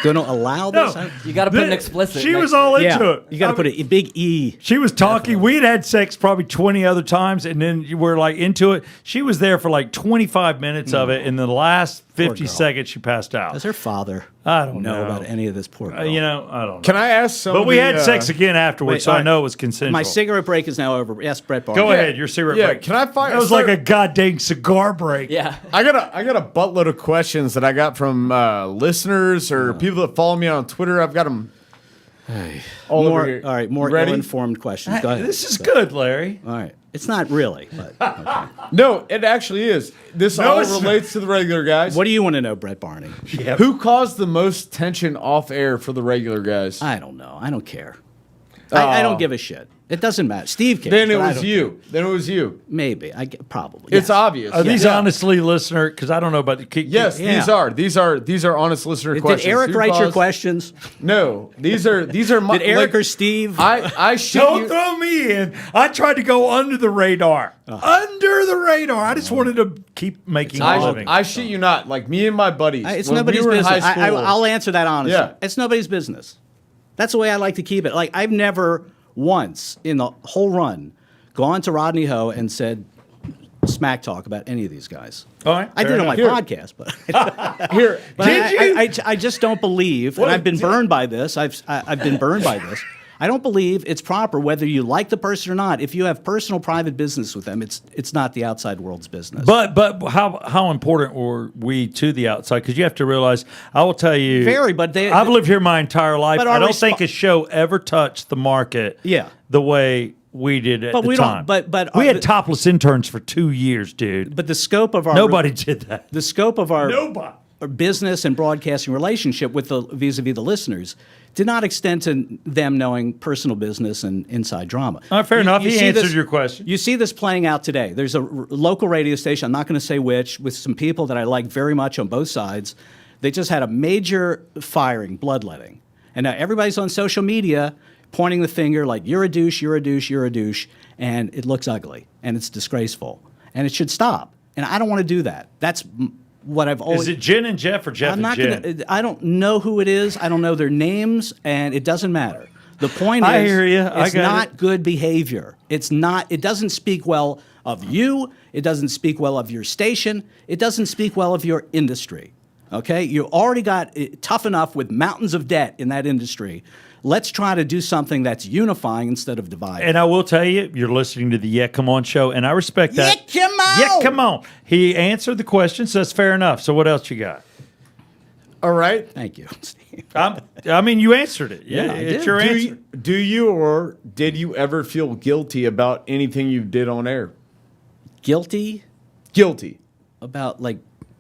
going to allow this? You got to put an explicit. She next was all into Yeah, it. you got to I put mean, a big E. She was talking. We had sex probably 20 other times, and then you were like into it. She was there for like 25 minutes of it. In the last 50 girl. seconds, she passed out. Does her father I don't know know. about any of this? Poor girl. I don't know. Can I ask some? But of we the, had sex again afterwards, wait, so I all right. know it was consensual. My cigarette break is now over. Yes, Brett Barnes. Go ahead, your cigarette Yeah, break. can I find? That was like a goddamn cigar break. Yeah. I got a buttload of questions that I got from listeners or people that follow me on Twitter. I've got them all More, over here. all right, more Ready? ill-informed questions. Go ahead. This is good, Larry. All right. It's not really, but okay. No, it actually is. This No, all it's not. relates to the regular guys. What do you want to know, Brett Barney? Who caused the most tension off air for the regular guys? I don't know. I don't care. I don't give a shit. It doesn't matter. Steve cares. Then it but I was don't you. care. Then it was you. Maybe. Probably. It's yes. obvious. Are these Yeah. honestly listener? Because I don't know about the Yes, Yeah. these are honest listener Did questions. Eric Who write your caused- questions? No, these are my. Did Eric like, or Steve? I shit Don't you. throw me in. I tried to go under the radar. Under the radar. I just wanted to keep making a living. I shit you not. Like me and my buddies. It's when nobody's we were business. in high school, I'll answer that honestly. Yeah. It's nobody's business. That's the way I like to keep it. Like I've never once in the whole run gone to Rodney Ho and said smack talk about any of these guys. All right, I fair did it on my enough. podcast, but here. but I just don't believe, and I've been burned by this. I've been burned by this. I don't believe it's proper, whether you like the person or not. If you have personal, private business with them, it's not the outside world's business. But how important were we to the outside? Because you have to realize, I will tell you, Very, but I've lived here my entire life. But I our don't respo- think a show ever touched the market. Yeah. The way we did at But the we don't- time. but we our- had topless interns for 2 years, dude. But the scope of our Nobody did that. the scope of our Nobody. our business and broadcasting relationship with the vis-a-vis the listeners did not extend to them knowing personal business and inside drama. All right, fair enough. He see answered your question. You see this playing out today. There's a local radio station, I'm not going to say which, with some people that I like very much on both sides. They just had a major firing, bloodletting. And now everybody's on social media pointing the finger like, you're a douche, you're a douche, you're a douche. And it looks ugly and it's disgraceful. And it should stop. And I don't want to do that. That's what I've always... Is it Jen and Jeff or Jeff I'm and not Jen? gonna. I don't know who it is. I don't know their names, and it doesn't matter. The point is, I hear ya. I it's got not it. good behavior. It's not. It doesn't speak well of you. It doesn't speak well of your station. It doesn't speak well of your industry. Okay, you already got it tough enough with mountains of debt in that industry. Let's try to do something that's unifying instead of dividing. And I will tell you, you're listening to the Yeah Come On show, and I respect that. Yeah, come on! Yeah, come on. He answered the question, so that's fair enough. So what else you got? All right. Thank you, Steve. I mean, you answered it. Yeah, Yeah, I it's did. your Do answer. you or did you ever feel guilty about anything you did on air? Guilty Guilty. about like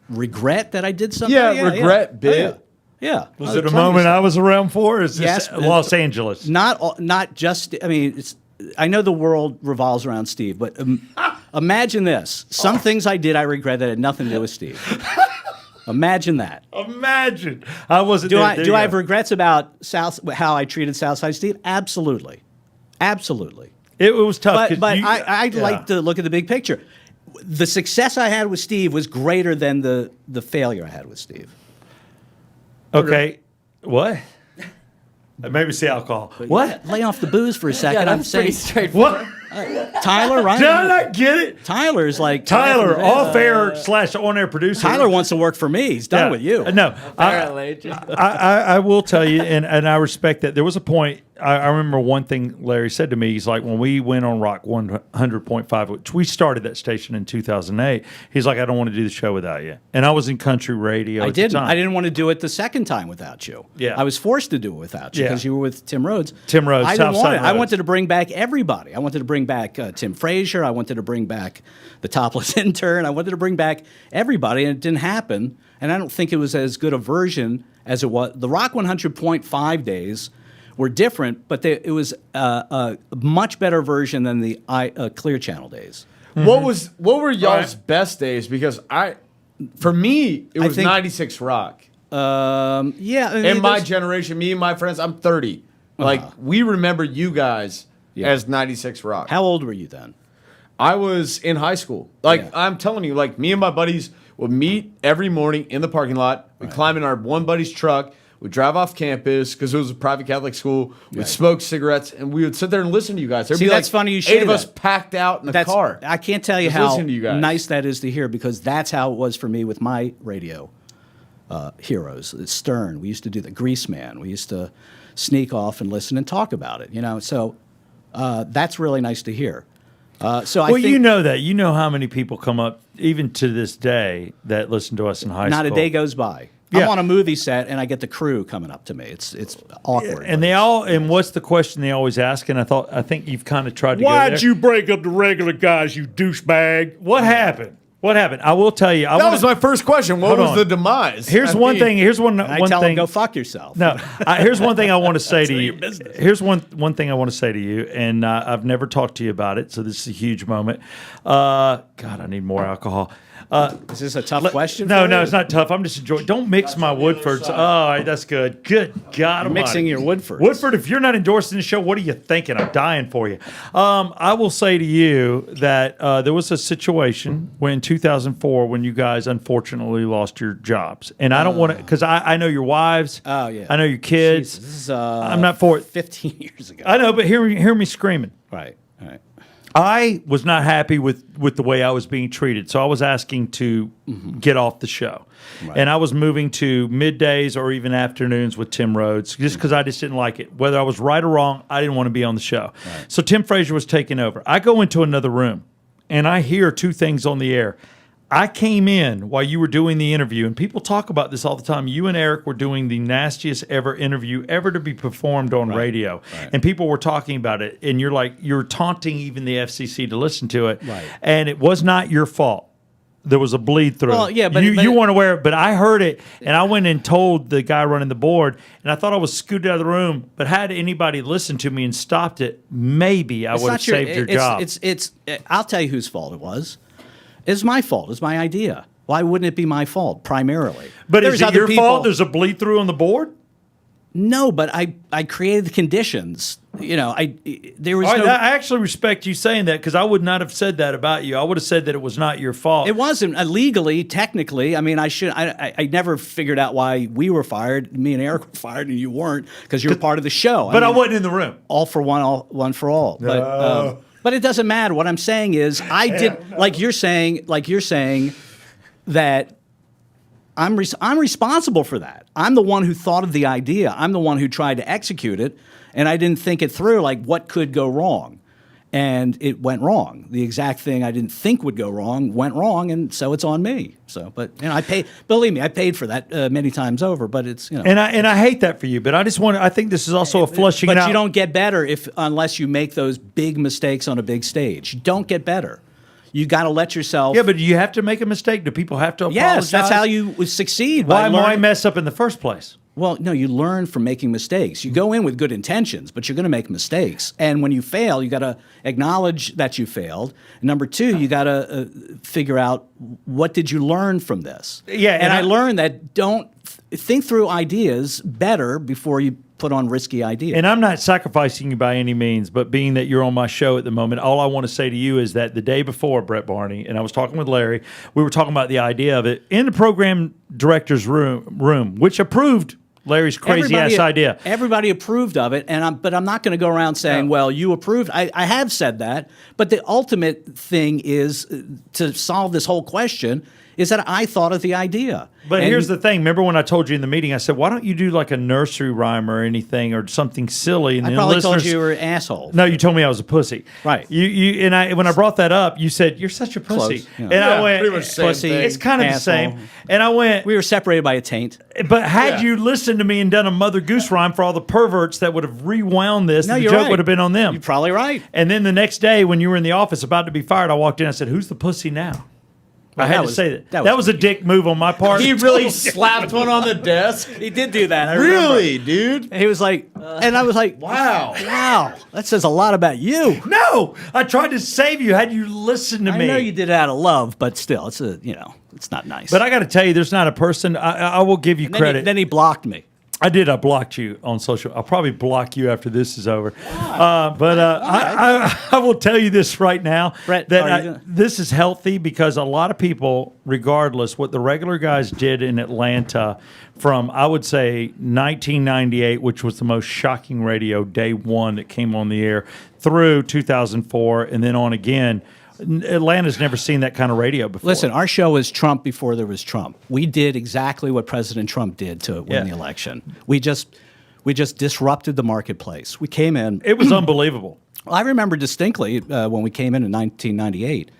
regret that I did something. Yeah, regret Oh, bit. Yeah. Was it a moment I was around for? Or is this Yes, Los Angeles? Not just. I mean, I know the world revolves around Steve, but imagine this: some things I did I regret that had nothing to do with Steve. Imagine that. Imagine. I wasn't Do there. I There do you I go. have regrets about how I treated Southside Steve? Absolutely, absolutely. It was tough. 'cause But you- I'd yeah. like to look at the big picture. The success I had with Steve was greater than the failure I had with Steve. Okay. What? Maybe it's the alcohol. What? Lay off the booze for a Yeah, second. I'm that's pretty saying straightforward. What? Tyler, right? Did I not get it? Tyler's like Tyler, off-air / on-air producer. Tyler wants to work for me. He's done Yeah. with you. No, Apparently. I will tell you, and I respect that. There was a point, I remember one thing Larry said to me. He's like, when we went on Rock 100.5, which we started that station in 2008, he's like, I don't want to do the show without you. And I was in country radio I at the didn't. time. I didn't want to do it the second time without you. Yeah. I was forced to do it without you Yeah. because you were with Tim Rhodes. Tim Rhodes, I didn't Southside want it. I Rhodes. wanted to bring back everybody. I wanted to bring back Tim Frazier. I wanted to bring back the topless intern. I wanted to bring back everybody, and it didn't happen. And I don't think it was as good a version as it was. The Rock 100.5 days were different, but it was a much better version than the Clear Channel days. What were y'all's Right. best days? Because for me, it was think- 96 Rock. Yeah. I mean, In my there's- generation, me and my friends, I'm 30. Like, we remember you guys as 96 Rock. How old were you then? I was in high school. Like, Yeah. I'm telling you, like, me and my buddies would meet every morning in the parking lot. We'd climb in our one buddy's truck. We'd drive off campus because it was a private Catholic school. We'd smoke cigarettes, and we would sit there and listen to you guys. There'd See, be that's like funny you 8 say of us that. packed out in the car. I can't tell you Just how listening to you guys. nice that is to hear, because that's how it was for me with my radio heroes. Stern, we used to do the Grease Man. We used to sneak off and listen and talk about it. So that's really nice to hear. I Well, think you know that. You know how many people come up, even to this day, that listen to us in high not school. a day goes by. Yeah. I'm on a movie set and I get the crew coming up to me. It's awkward. And they all, and what's the question they always ask? And I think you've kind of tried to Why'd go there. you break up the regular guys, you douchebag? What happened? What happened? I will tell you. That was my first question. What Hold was on. the demise? Here's I one mean, thing. Here's one I one tell thing. him go fuck yourself. No, here's one thing I want to say to none of you. your business. Here's one thing I want to say to you, and I've never talked to you about it, so this is a huge moment. God, I need more alcohol. Is this a tough question? No, for no, you? it's not tough. I'm just enjoying. Don't mix my Woodfords. All right, that's good. Good God, You're mixing your Woodfords. Woodford, if you're not endorsing the show, what are you thinking? I'm dying for you. I will say to you that there was a situation when 2004 when you guys unfortunately lost your jobs, and I don't want to because I know your wives. Oh, yeah. I know your kids. Jesus, this is, I'm not for it. 15 years ago. I know, but hear me screaming. Right. All right. I was not happy with the way I was being treated, so I was asking to get off the show, and I was moving to middays or even afternoons with Tim Rhodes just because I just didn't like it. Whether I was right or wrong, I didn't want to be on the show. Right. So Tim Frazier was taking over. I go into another room, and I hear two things on the air. I came in while you were doing the interview, and people talk about this all the time. You and Eric were doing the nastiest ever interview ever to be performed on radio, and people were talking about it. And you're taunting even the FCC to listen to it, and it was not your fault. There was a bleed through. Well, yeah, but you weren't aware, but I heard it, and I went and told the guy running the board, and I thought I was scooted out of the room. But had anybody listened to me and stopped it, maybe I would have saved your job. I'll tell you whose fault it was. It's my fault. It's my idea. Why wouldn't it be my fault primarily? But There's is it other your people- fault? There's a bleed through on the board. No, but I created the conditions. There was All right, no. I actually respect you saying that because I would not have said that about you. I would have said that it was not your fault. It wasn't legally, technically. I mean, I never figured out why we were fired. Me and Eric were fired, and you weren't because you were part of the show. But I mean, wasn't in the room. all for one for all. But it doesn't matter. What I'm saying is, I did like you're saying that I'm responsible for that. I'm the one who thought of the idea. I'm the one who tried to execute it, and I didn't think it through. Like what could go wrong, and it went wrong. The exact thing I didn't think would go wrong went wrong, and so it's on me. So, but I paid. Believe me, I paid for that many times over. But it's And I hate that for you. But I just want. I think this is also a flushing But it out. you don't get better unless you make those big mistakes on a big stage. You don't get better. You got to let yourself. Yeah, but you have to make a mistake. Do people have to apologize? Yes, that's how you succeed. Why mess up in the first place? Well, no, you learn from making mistakes. You go in with good intentions, but you're going to make mistakes. And when you fail, you got to acknowledge that you failed. Number two, you got to figure out what did you learn from this. Yeah, and I learned that don't think through ideas better before you put on risky ideas. And I'm not sacrificing you by any means, but being that you're on my show at the moment, all I want to say to you is that the day before, Brett Barney, and I was talking with Larry, we were talking about the idea of it in the program director's room, which approved Larry's crazy-ass idea. Everybody approved of it, but I'm not going to go around saying, well, you approved. I have said that, but the ultimate thing is to solve this whole question is that I thought of the idea. But here's the thing. Remember when I told you in the meeting, I said, why don't you do like a nursery rhyme or anything or something silly? And I then probably listeners, told you were an asshole. No, you told me I was a pussy. Right. When I brought that up, you said, you're such a pussy. Close, yeah. And I went, pretty much the same pussy, thing. it's kind of the asshole. same. And I went, We were separated by a taint. but had you listened to me and done a Mother Goose rhyme for all the perverts that would have rewound this, No, the you're joke right. would have been on them. You're probably right. And then the next day when you were in the office about to be fired, I walked in and I said, who's the pussy now? I had to say that. That was a dick move on my part. He really slapped one on the desk. He did do that. I remember. Really, dude? He was like, and I was like, Wow. wow, that says a lot about you. No, I tried to save you. Had you listened to me? I know you did it out of love, but still, it's it's not nice. But I got to tell you, there's not a person. I will give you credit. Then he blocked me. I did. I blocked you on social. I'll probably block you after this is over. I will tell you this right now, Brett, that this is healthy because a lot of people, regardless what the regular guys did in Atlanta from, I would say, 1998, which was the most shocking radio day one that came on the air, through 2004, and then on again. Atlanta's never seen that kind of radio before. Listen, our show was Trump before there was Trump. We did exactly what President Trump did to win the election. We just disrupted the marketplace. We came in. It was unbelievable. I remember distinctly when we came in 1998.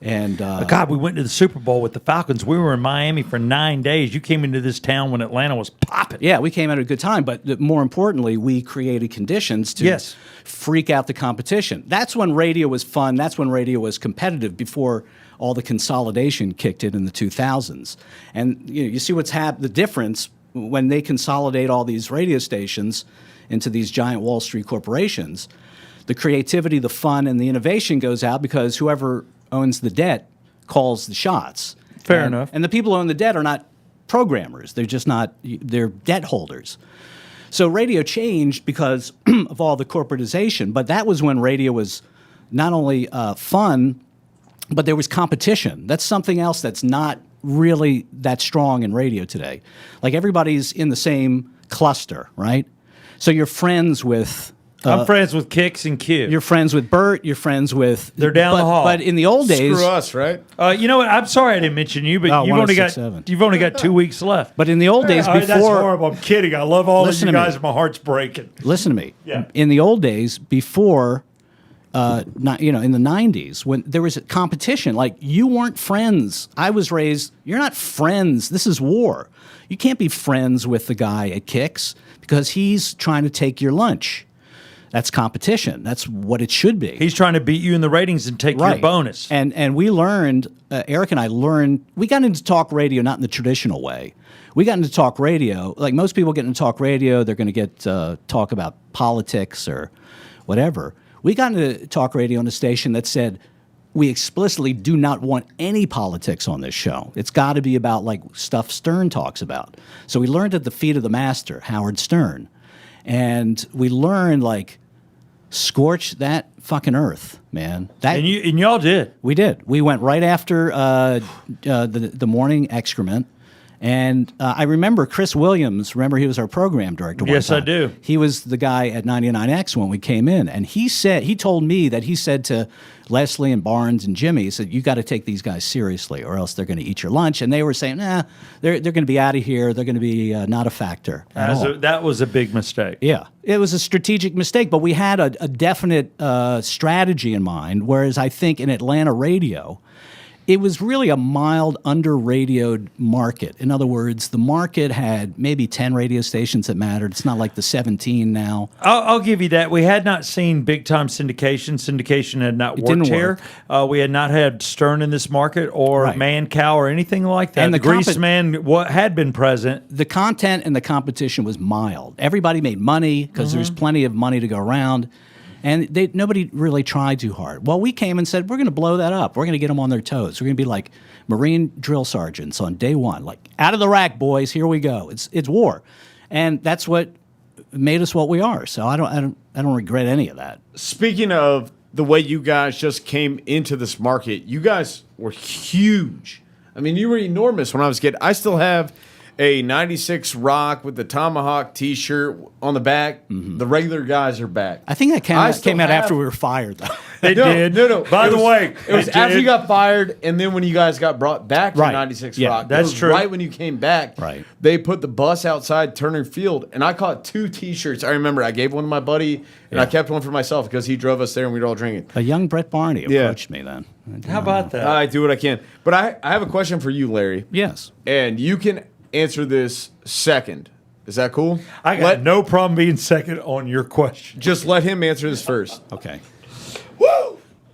And God, we went to the Super Bowl with the Falcons. We were in Miami for 9 days. You came into this town when Atlanta was popping. yeah, we came at a good time, but more importantly, we created conditions to Yes. freak out the competition. That's when radio was fun. That's when radio was competitive before all the consolidation kicked in the 2000s. And you see what's the difference when they consolidate all these radio stations into these giant Wall Street corporations. The creativity, the fun, and the innovation goes out because whoever owns the debt calls the shots. Fair enough. And the people who own the debt are not programmers. They're just not, they're debt holders. So radio changed because of all the corporatization, but that was when radio was not only fun, but there was competition. That's something else that's not really that strong in radio today. Like everybody's in the same cluster, right? So you're friends with... I'm friends with Kix and Q. You're friends with Bert. You're friends with... They're down the hall. But in the old days... Screw us, right? You know what? I'm sorry I didn't mention you, but Oh, you've only got 1067. you've only got 2 weeks left. But in the old days, That's before... horrible. I'm kidding. I love all of Listen you to me. guys. My heart's breaking. Listen to me. Yeah. In the old days, before, in the 90s, when there was a competition, like you weren't friends. I was raised, you're not friends. This is war. You can't be friends with the guy at Kix because he's trying to take your lunch. That's competition. That's what it should be. He's trying to beat you in the ratings and take your bonus. And we learned, Eric and I learned, we got into talk radio not in the traditional way. We got into talk radio, like most people get into talk radio, they're going to get talk about politics or whatever. We got into talk radio on a station that said, we explicitly do not want any politics on this show. It's got to be about like stuff Stern talks about. So we learned at the feet of the master, Howard Stern. And we learned like, scorch that fucking earth, man. That And y'all did. we did. We went right after the morning excrement, and I remember Chris Williams. Remember, he was our program director. One Yes, I time. do. He was the guy at 99X when we came in, and he told me that he said to Leslie and Barnes and Jimmy, he said, "You got to take these guys seriously, or else they're going to eat your lunch." And they were saying, "Nah, they're going to be out of here. They're going to be not a factor at all." That was a big mistake. Yeah, it was a strategic mistake, but we had a definite strategy in mind, whereas I think in Atlanta radio, it was really a mild, under-radioed market. In other words, the market had maybe 10 radio stations that mattered. It's not like the 17 now. I'll give you that. We had not seen big-time syndication. Syndication had not worked didn't here. We had not had Stern in this market or Right. Mancow or anything like that. And the the Grease Man had been present. The content and the competition was mild. Everybody made money because there's plenty of money to go around. And nobody really tried too hard. Well, we came and said, we're going to blow that up. We're going to get them on their toes. We're going to be like Marine drill sergeants on day one. Like, out of the rack, boys. Here we go. It's war. And that's what made us what we are. So I don't regret any of that. Speaking of the way you guys just came into this market, you guys were huge. I mean, you were enormous when I was a kid. I still have a 96 Rock with the Tomahawk T-shirt on the back. The regular guys are back. I think that I came out still after have- we were fired, though. They did. No. By the way, it was they after you did. got fired, and then when you guys got brought back to Right. 96 Yeah, Rock. that's It was true. Right when you came back, Right. they put the bus outside Turner Field, and I caught 2 T-shirts. I remember I gave one to my buddy, and I kept one for myself because he drove us there and we were all drinking. A young Brett Barney Yeah. approached me then. How about that? I do what I can. But I have a question for you, Larry. Yes. And you can answer this second. Is that cool? I got no problem being second on your question. Just let him answer this first. Okay.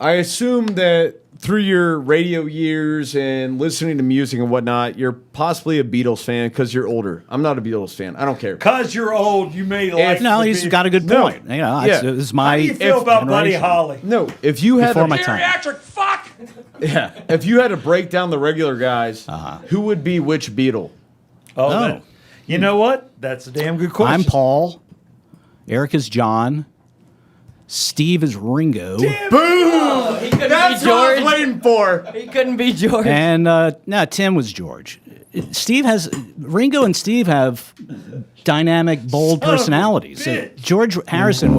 I assume that through your radio years and listening to music and whatnot, you're possibly a Beatles fan because you're older. I'm not a Beatles fan. I don't care. Because you're old, you made life. No, to he's be- got a good No. point. You know, Yeah. this is my How do you feel about Buddy generation. Holly? No, if you had Before my time. yeah, if you had to break down the regular guys, who would be which Beatle? Oh, No. that- you know what? That's a damn good question. I'm Paul. Eric is John. Steve is Ringo. He couldn't That's be what I was George. waiting for. He couldn't be George. And no, Tim was George. Ringo and Steve have dynamic, bold personalities. George Harrison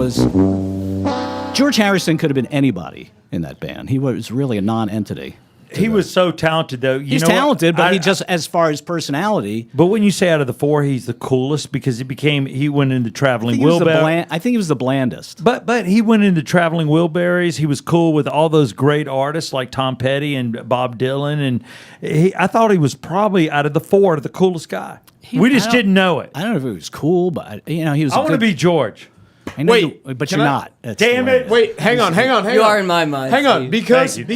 could have been anybody in that band. He was really a non-entity. He was so talented, though. He's know what? talented, but he just, as far as personality, But when you say out of the four, he's the coolest because he went into traveling wheelbarrows. I think he was the blandest. But he went into traveling wheelbarrows. He was cool with all those great artists like Tom Petty and Bob Dylan, and I thought he was probably out of the four the coolest guy. We just didn't know it. I don't know if he was cool, but he was. I want to be George. I know Wait, but can you're I- not. That's Damn the way it. is. Wait, hang on. You are in my mind, Hang on, Steve.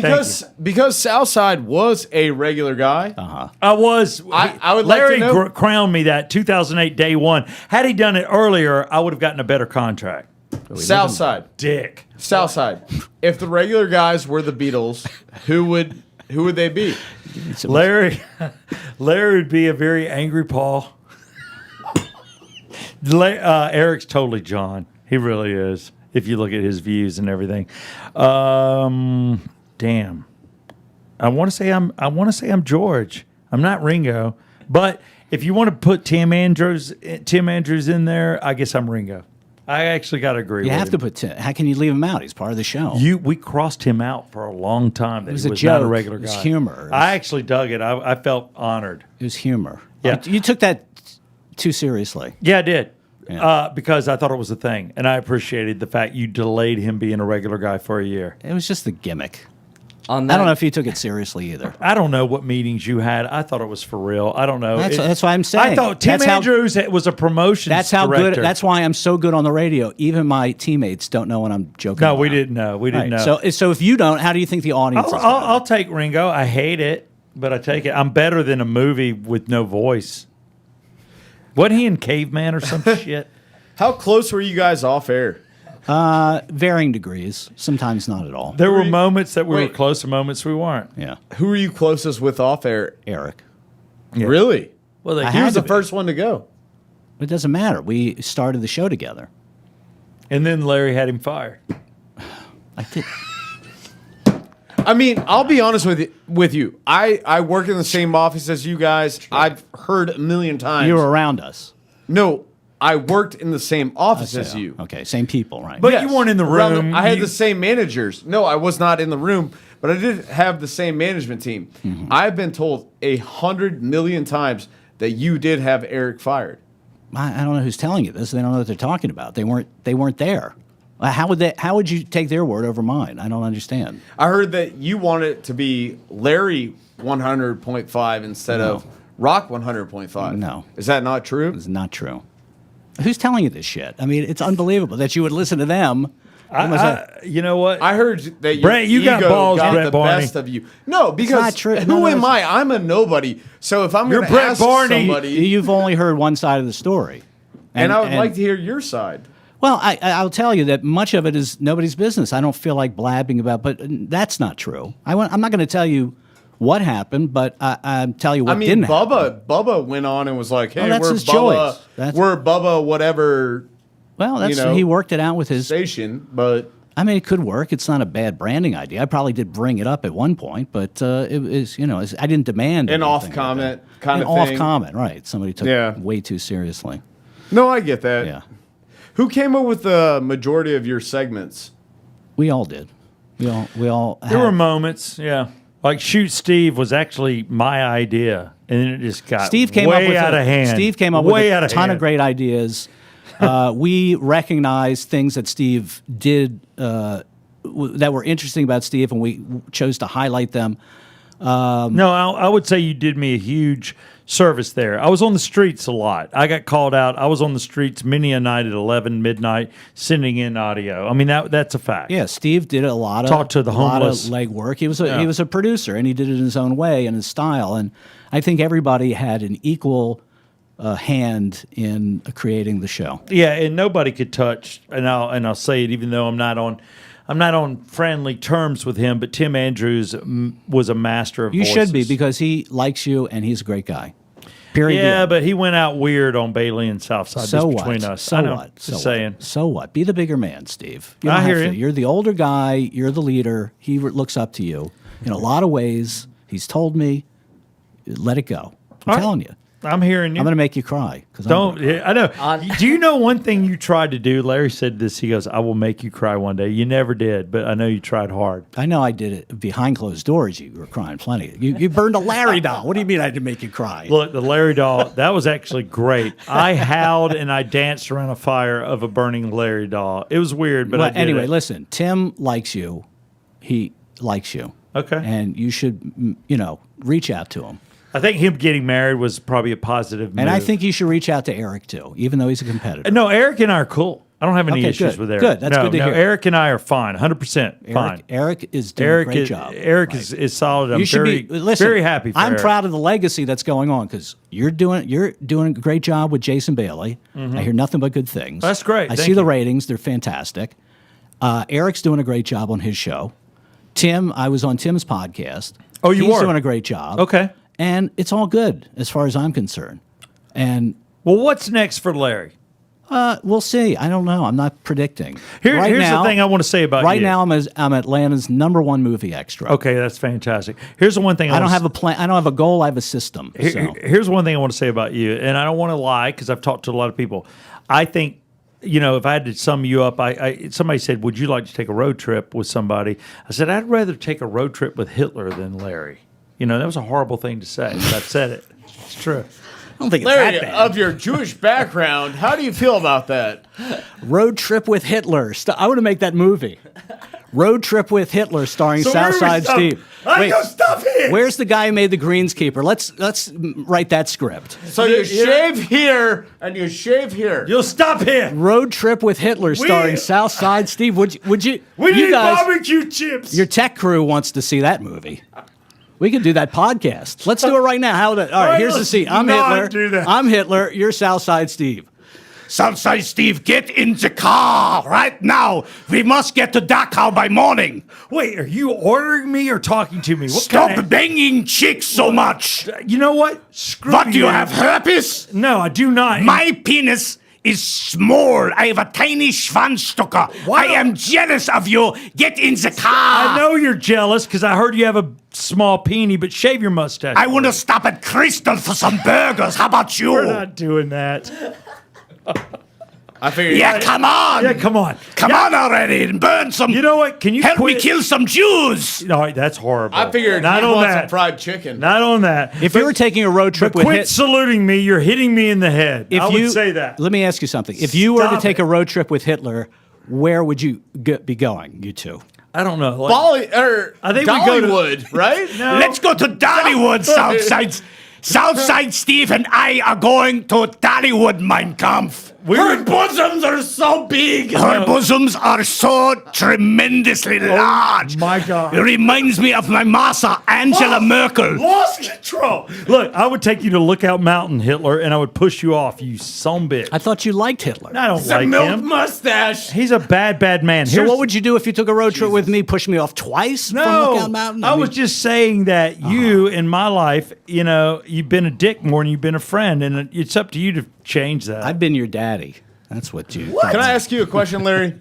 because Southside was a regular guy. I was. I would like Larry to know- crowned me that 2008 day one. Had he done it earlier, I would have gotten a better contract. Southside. Dick. Southside. If the regular guys were the Beatles, who would they be? Larry would be a very angry Paul. Eric's totally John. He really is. If you look at his views and everything. Damn. I want to say I'm George. I'm not Ringo. But if you want to put Tim Andrews in there, I guess I'm Ringo. I actually got to agree. You with have him. to put Tim. How can you leave him out? He's part of the show. We crossed him out for a long time. That was he a was not a joke. regular It guy. was humor. I actually dug it. I felt honored. It was humor. Yeah. You took that too seriously. Yeah, I did. Yeah. Because I thought it was a thing, and I appreciated the fact you delayed him being a regular guy for a year. It was just the gimmick. On I that, don't know if you took it seriously either. I don't know what meetings you had. I thought it was for real. I don't know. That's what I'm saying. I thought Tim Andrews was a promotions That's how director. good. That's why I'm so good on the radio. Even my teammates don't know when I'm joking. No, around. we didn't know. We didn't know. So if you don't, how do you think the audience is? I'll take Ringo. I hate it, but I take it. I'm better than a movie with no voice. Wasn't he in Caveman or some shit? How close were you guys off air? Varying degrees. Sometimes not at all. There were moments that we were Wait. close and moments we weren't. Yeah, Who were you closest with off air? Eric. Yeah. Really? Well, I He had was to the be. first one to go. It doesn't matter. We started the show together. and then Larry had him fired. I did. I mean, I'll be honest with you. I work in the same office as you guys. I've heard a million times. You were around us. No, I worked in the same office as you. Okay, same people, right? But you weren't in the Around room. I had You- the same managers. No, I was not in the room, but I did have the same management team. Mm-hmm. I've been told 100 million times that you did have Eric fired. I don't know who's telling you this. They don't know what they're talking about. They weren't there. How would you take their word over mine? I don't understand. I heard that you wanted it to be Larry 100.5 instead of Rock 100.5. No. Is that not true? It's not true. Who's telling you this shit? I mean, it's unbelievable that you would listen to them. you know what? I heard that your Brett, you got ego balls, got Brett the Barney. best of you. No, because not true. who No, am it's- I? I'm a nobody. So if I'm You're going to Brett ask Barney. somebody, You've only heard one side of the story. and I would like to hear your side. Well, I'll tell you that much of it is nobody's business. I don't feel like blabbing about, but that's not true. I'm not going to tell you what happened, but I'll tell you what I mean, didn't happen. Bubba went on and was like, "Hey, that's we're his Bubba, choice. That's- we're Bubba, whatever Well, that's you know, he worked it out with his. station." But I mean, it could work. It's not a bad branding idea. I probably did bring it up at one point, but it was, I didn't demand An anything off like comment that. kind An of off thing. comment, right? Somebody took Yeah. it way too seriously. no, I get that. Yeah, Who came up with the majority of your segments? we all did. We all. There were had- moments, yeah. Like Shoot Steve was actually my idea, and then it just got Steve came way up with out of hand. Steve came up way with out a of ton hand. of great ideas. We recognized things that Steve did that were interesting about Steve, and we chose to highlight them. No, I would say you did me a huge service there. I was on the streets a lot. I got called out. I was on the streets many a night at 11 midnight sending in audio. I mean, that's a fact. Yeah, Steve did a lot of Talk to the homeless. lot of legwork. He was a producer, and he did it in his own way and his style. And I think everybody had an equal hand in creating the show. Yeah, and nobody could touch, and I'll say it even though I'm not on friendly terms with him, but Tim Andrews was a master of You voices. should be, because he likes you and he's a great guy. Period. Yeah, but he went out weird on Bailey and Southside. So just what? between us. So I know, what? Just So saying. What? So what? Be the bigger man, Steve. You I don't hear have to. you. You're the older guy. You're the leader. He looks up to you in a lot of ways. He's told me, let it go. I'm All right. telling you. I'm hearing you. I'm going to make you cry. Don't. I know. Do you know one thing you tried to do? Larry said this. He goes, "I will make you cry one day." You never did, but I know you tried hard. I know I did it behind closed doors. You were crying plenty. You burned a Larry doll. What do you mean I didn't make you cry? Look, the Larry doll, that was actually great. I howled and I danced around a fire of a burning Larry doll. It was weird, but I did anyway, it. listen. Tim likes you. He likes you. Okay. And you should, reach out to him. I think him getting married was probably a positive move. And I think you should reach out to Eric too, even though he's a competitor. No, Eric and I are cool. I don't have any Okay, issues good. with Eric. Good. That's good to hear. Eric and I are fine, 100% fine. Eric is doing a great job. Eric is solid. I'm You should very, listen, very happy for I'm Eric. proud of the legacy that's going on because you're doing a great job with Jason Bailey. I hear nothing but good things. That's great. I Thank see the you. ratings; they're fantastic. Eric's doing a great job on his show. Tim, I was on Tim's podcast. Oh, you He's were? doing a great job. Okay. And it's all good as far as I'm concerned. And Well, what's next for Larry? we'll see. I don't know. I'm not predicting. Here's now, the thing I want to say about right you. now, I'm Atlanta's #1 movie extra. Okay, that's fantastic. Here's the one thing I don't have a plan. I don't have a goal. I have a system. So. Here's one thing I want to say about you, and I don't want to lie because I've talked to a lot of people. I think, if I had to sum you up, somebody said, "Would you like to take a road trip with somebody?" I said, "I'd rather take a road trip with Hitler than Larry." That was a horrible thing to say, but I've said it. It's true. I don't think Larry, it's that bad. of your Jewish background, how do you feel about that? Road Trip with Hitler. I want to make that movie. Road Trip with Hitler, starring Southside Steve. Wait, stop here. where's the guy who made the Greenskeeper? Let's write that script. So you shave here and you shave here. You'll stop here. Road Trip with Hitler, starring Southside Steve. Would you? We you need guys, barbecue chips. your tech crew wants to see that movie. We can do that podcast. Let's do it right now. All right, here's the let's scene. I'm not Hitler. do that. I'm Hitler. You're Southside Steve. Southside Steve, get in the car right now. We must get to Dachau by morning. Wait, are you ordering me or talking to me? What Stop kind of- banging chicks so much. You know what? Screw What, do you have herpes? No, I do not. My penis is small. I have a tiny Schwanzstucker. Why I don't- am jealous of you. Get in the car. I know you're jealous because I heard you have a small peenie, but shave your mustache. I want to stop at Crystal for some burgers. How about you? We're not doing that. I figured. Yeah, come on. Yeah, come on. Come on already and burn some. You know what? Can you help quit? me kill some Jews? No, that's horrible. I figured not you on want that. some fried chicken. Not on that. If you were taking a road trip But with quit Hitler. saluting me. You're hitting me in the head. I would you say that. Let me ask you something. If you were to Stop take it. a road trip with Hitler, where would you be going? You two. I don't know. I think we go to- Dollywood, right? No. Let's go to Dollywood, Southside. Southside Steve and I are going to Dollywood, Mein Kampf. Her bosoms are so big. Her bosoms are so tremendously large. my God. It reminds me of my massa, Angela Merkel. Lost control. Look, I would take you to Lookout Mountain, Hitler, and I would push you off, you son bitch. I thought you liked Hitler. I don't The like milk him. mustache. He's a bad man. So what would you do if you took a road trip with me, push me off twice from Lookout Mountain? I was just saying that you, in my life, you've been a dick more than you've been a friend, and it's up to you to change that. I've been your daddy. That's what you. Can I ask you a question, Larry?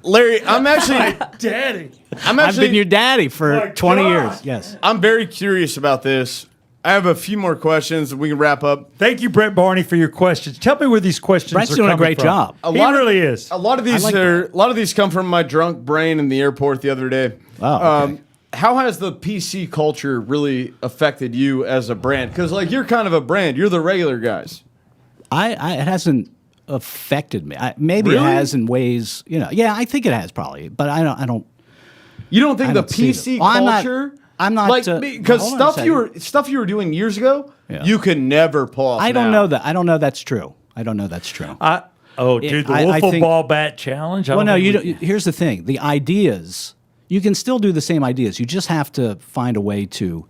Larry, I'm Daddy. I've been your daddy for My 20 God. years. Yes. I'm very curious about this. I have a few more questions that we can wrap up. Thank you, Brett Barney, for your questions. Tell me where these questions Brett's are doing a coming great from. job. He really is. A lot of these like a lot of these come from my drunk brain in the airport the other day. Oh, okay. How has the PC culture really affected you as a brand? Because you're kind of a brand. You're the regular guys. It hasn't affected me. Maybe Really? it has in ways, Yeah, I think it has probably, but I don't. You don't think I the don't see PC it. Well, culture? I'm not, because hold on a stuff you were doing years ago, Yeah. you could never pull off. I don't now. know that. I don't know that's true. I don't know that's true. Dude, the I wiffle think- ball bat challenge. Well, no, you don't. Here's the thing: the ideas. You can still do the same ideas. You just have to find a way to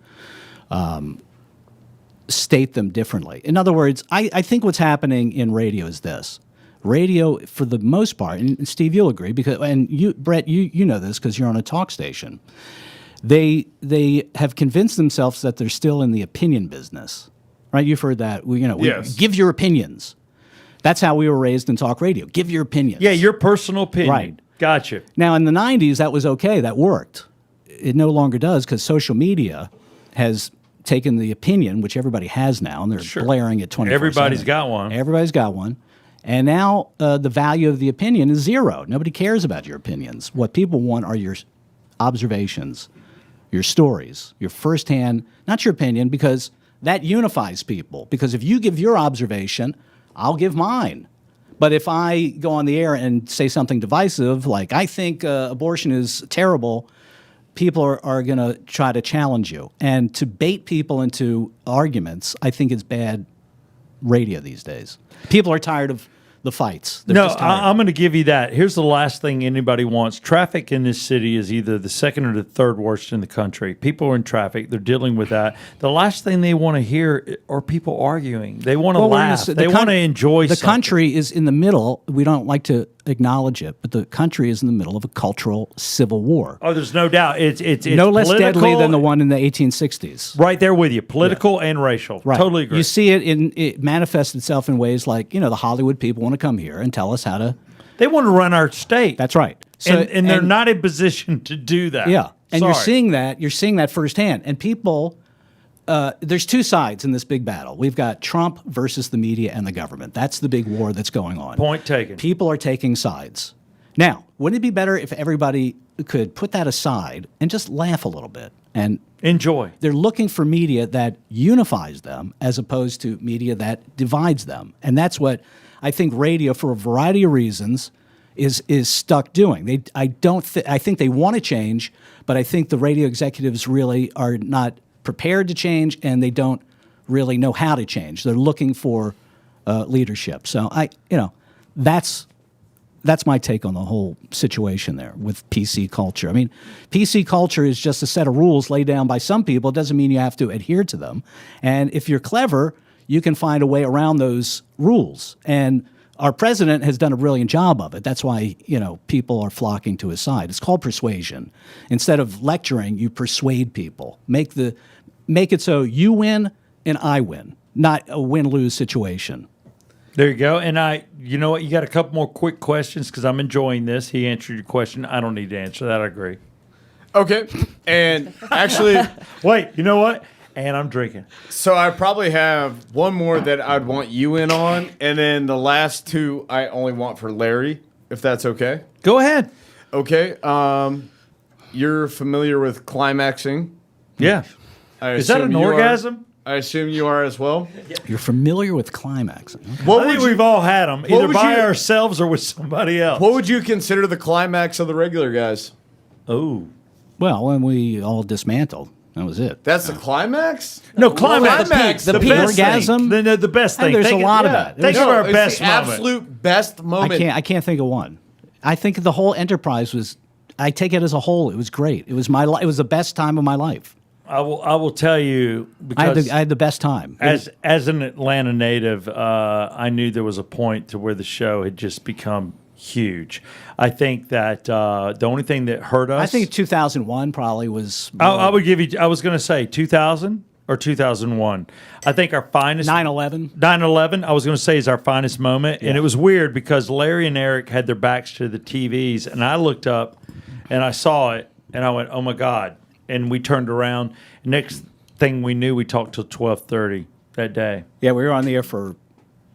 state them differently. In other words, I think what's happening in radio is this: radio, for the most part, and Steve, you'll agree and you, Brett, you know this because you're on a talk station. They have convinced themselves that they're still in the opinion business, right? You've heard that. Yes. Give your opinions. That's how we were raised in talk radio. Give your opinions. Yeah, your personal opinion. Right. Gotcha. Now, in the 90s, that was okay. That worked. It no longer does because social media has taken the opinion, which everybody has now, and they're blaring it 24/7. Everybody's got one. Everybody's got one. And now the value of the opinion is zero. Nobody cares about your opinions. What people want are your observations, your stories, your firsthand, not your opinion, because that unifies people. Because if you give your observation, I'll give mine. But if I go on the air and say something divisive, like I think abortion is terrible, people are going to try to challenge you. And to bait people into arguments, I think it's bad radio these days. People are tired of the fights. They're No, just tired. I'm going to give you that. Here's the last thing anybody wants. Traffic in this city is either the second or the third worst in the country. People are in traffic. They're dealing with that. The last thing they want to hear are people arguing. They want to laugh. They want to enjoy the something. country is in the middle. We don't like to acknowledge it, but the country is in the middle of a cultural civil war. Oh, there's no doubt. It's No less deadly political, than the one in the 1860s. Right there with you. Political and racial. Right. Totally agree. You see it manifests itself in ways like, the Hollywood people want to come here and tell us how to. They want to run our state. That's right. And they're not in position to do that. Yeah. And Sorry. you're seeing that firsthand. And people, there's two sides in this big battle. We've got Trump versus the media and the government. That's the big war that's going on. Point taken. People are taking sides. Now, wouldn't it be better if everybody could put that aside and just laugh a little bit and enjoy? They're looking for media that unifies them as opposed to media that divides them. And that's what I think radio, for a variety of reasons, is stuck doing. I think they want to change, but I think the radio executives really are not prepared to change, and they don't really know how to change. They're looking for leadership. So that's my take on the whole situation there with PC culture. I mean, PC culture is just a set of rules laid down by some people. It doesn't mean you have to adhere to them. And if you're clever, you can find a way around those rules. And our president has done a brilliant job of it. That's why, people are flocking to his side. It's called persuasion. Instead of lecturing, you persuade people. Make it so you win and I win, not a win-lose situation. There you go. And you know what? You got a couple more quick questions because I'm enjoying this. He answered your question. I don't need to answer that. I agree. Okay. And actually, wait, you know what? And I'm drinking. So I probably have one more that I'd want you in on, and then the last two I only want for Larry, if that's okay. Go ahead. Okay. You're familiar with climaxing? Yeah. Is that an orgasm? I assume you are as well. You're familiar with climaxing. Okay. I think we've all had them, either by ourselves or with somebody else. What would you consider the climax of the regular guys? Oh. Well, when we all dismantled. That was it. That's the climax? No, climax. The peak orgasm. The best thing. There's a lot of that. Think of our it's best the moment. absolute best moment. I can't think of one. I think the whole enterprise was. I take it as a whole. It was great. It was it was the best time of my life. I will tell you because I had the best time. As an Atlanta native, I knew there was a point to where the show had just become huge. I think that the only thing that hurt us. I think 2001 probably was. I would give you. I was going to say 2000 or 2001. I think our finest 9/11. 9/11. I was going to say is our finest moment, and it was weird because Larry and Eric had their backs to the TVs, and I looked up and I saw it, and I went, "Oh my God!" And we turned around. Next thing we knew, we talked till 12:30 that day. Yeah, we were on the air for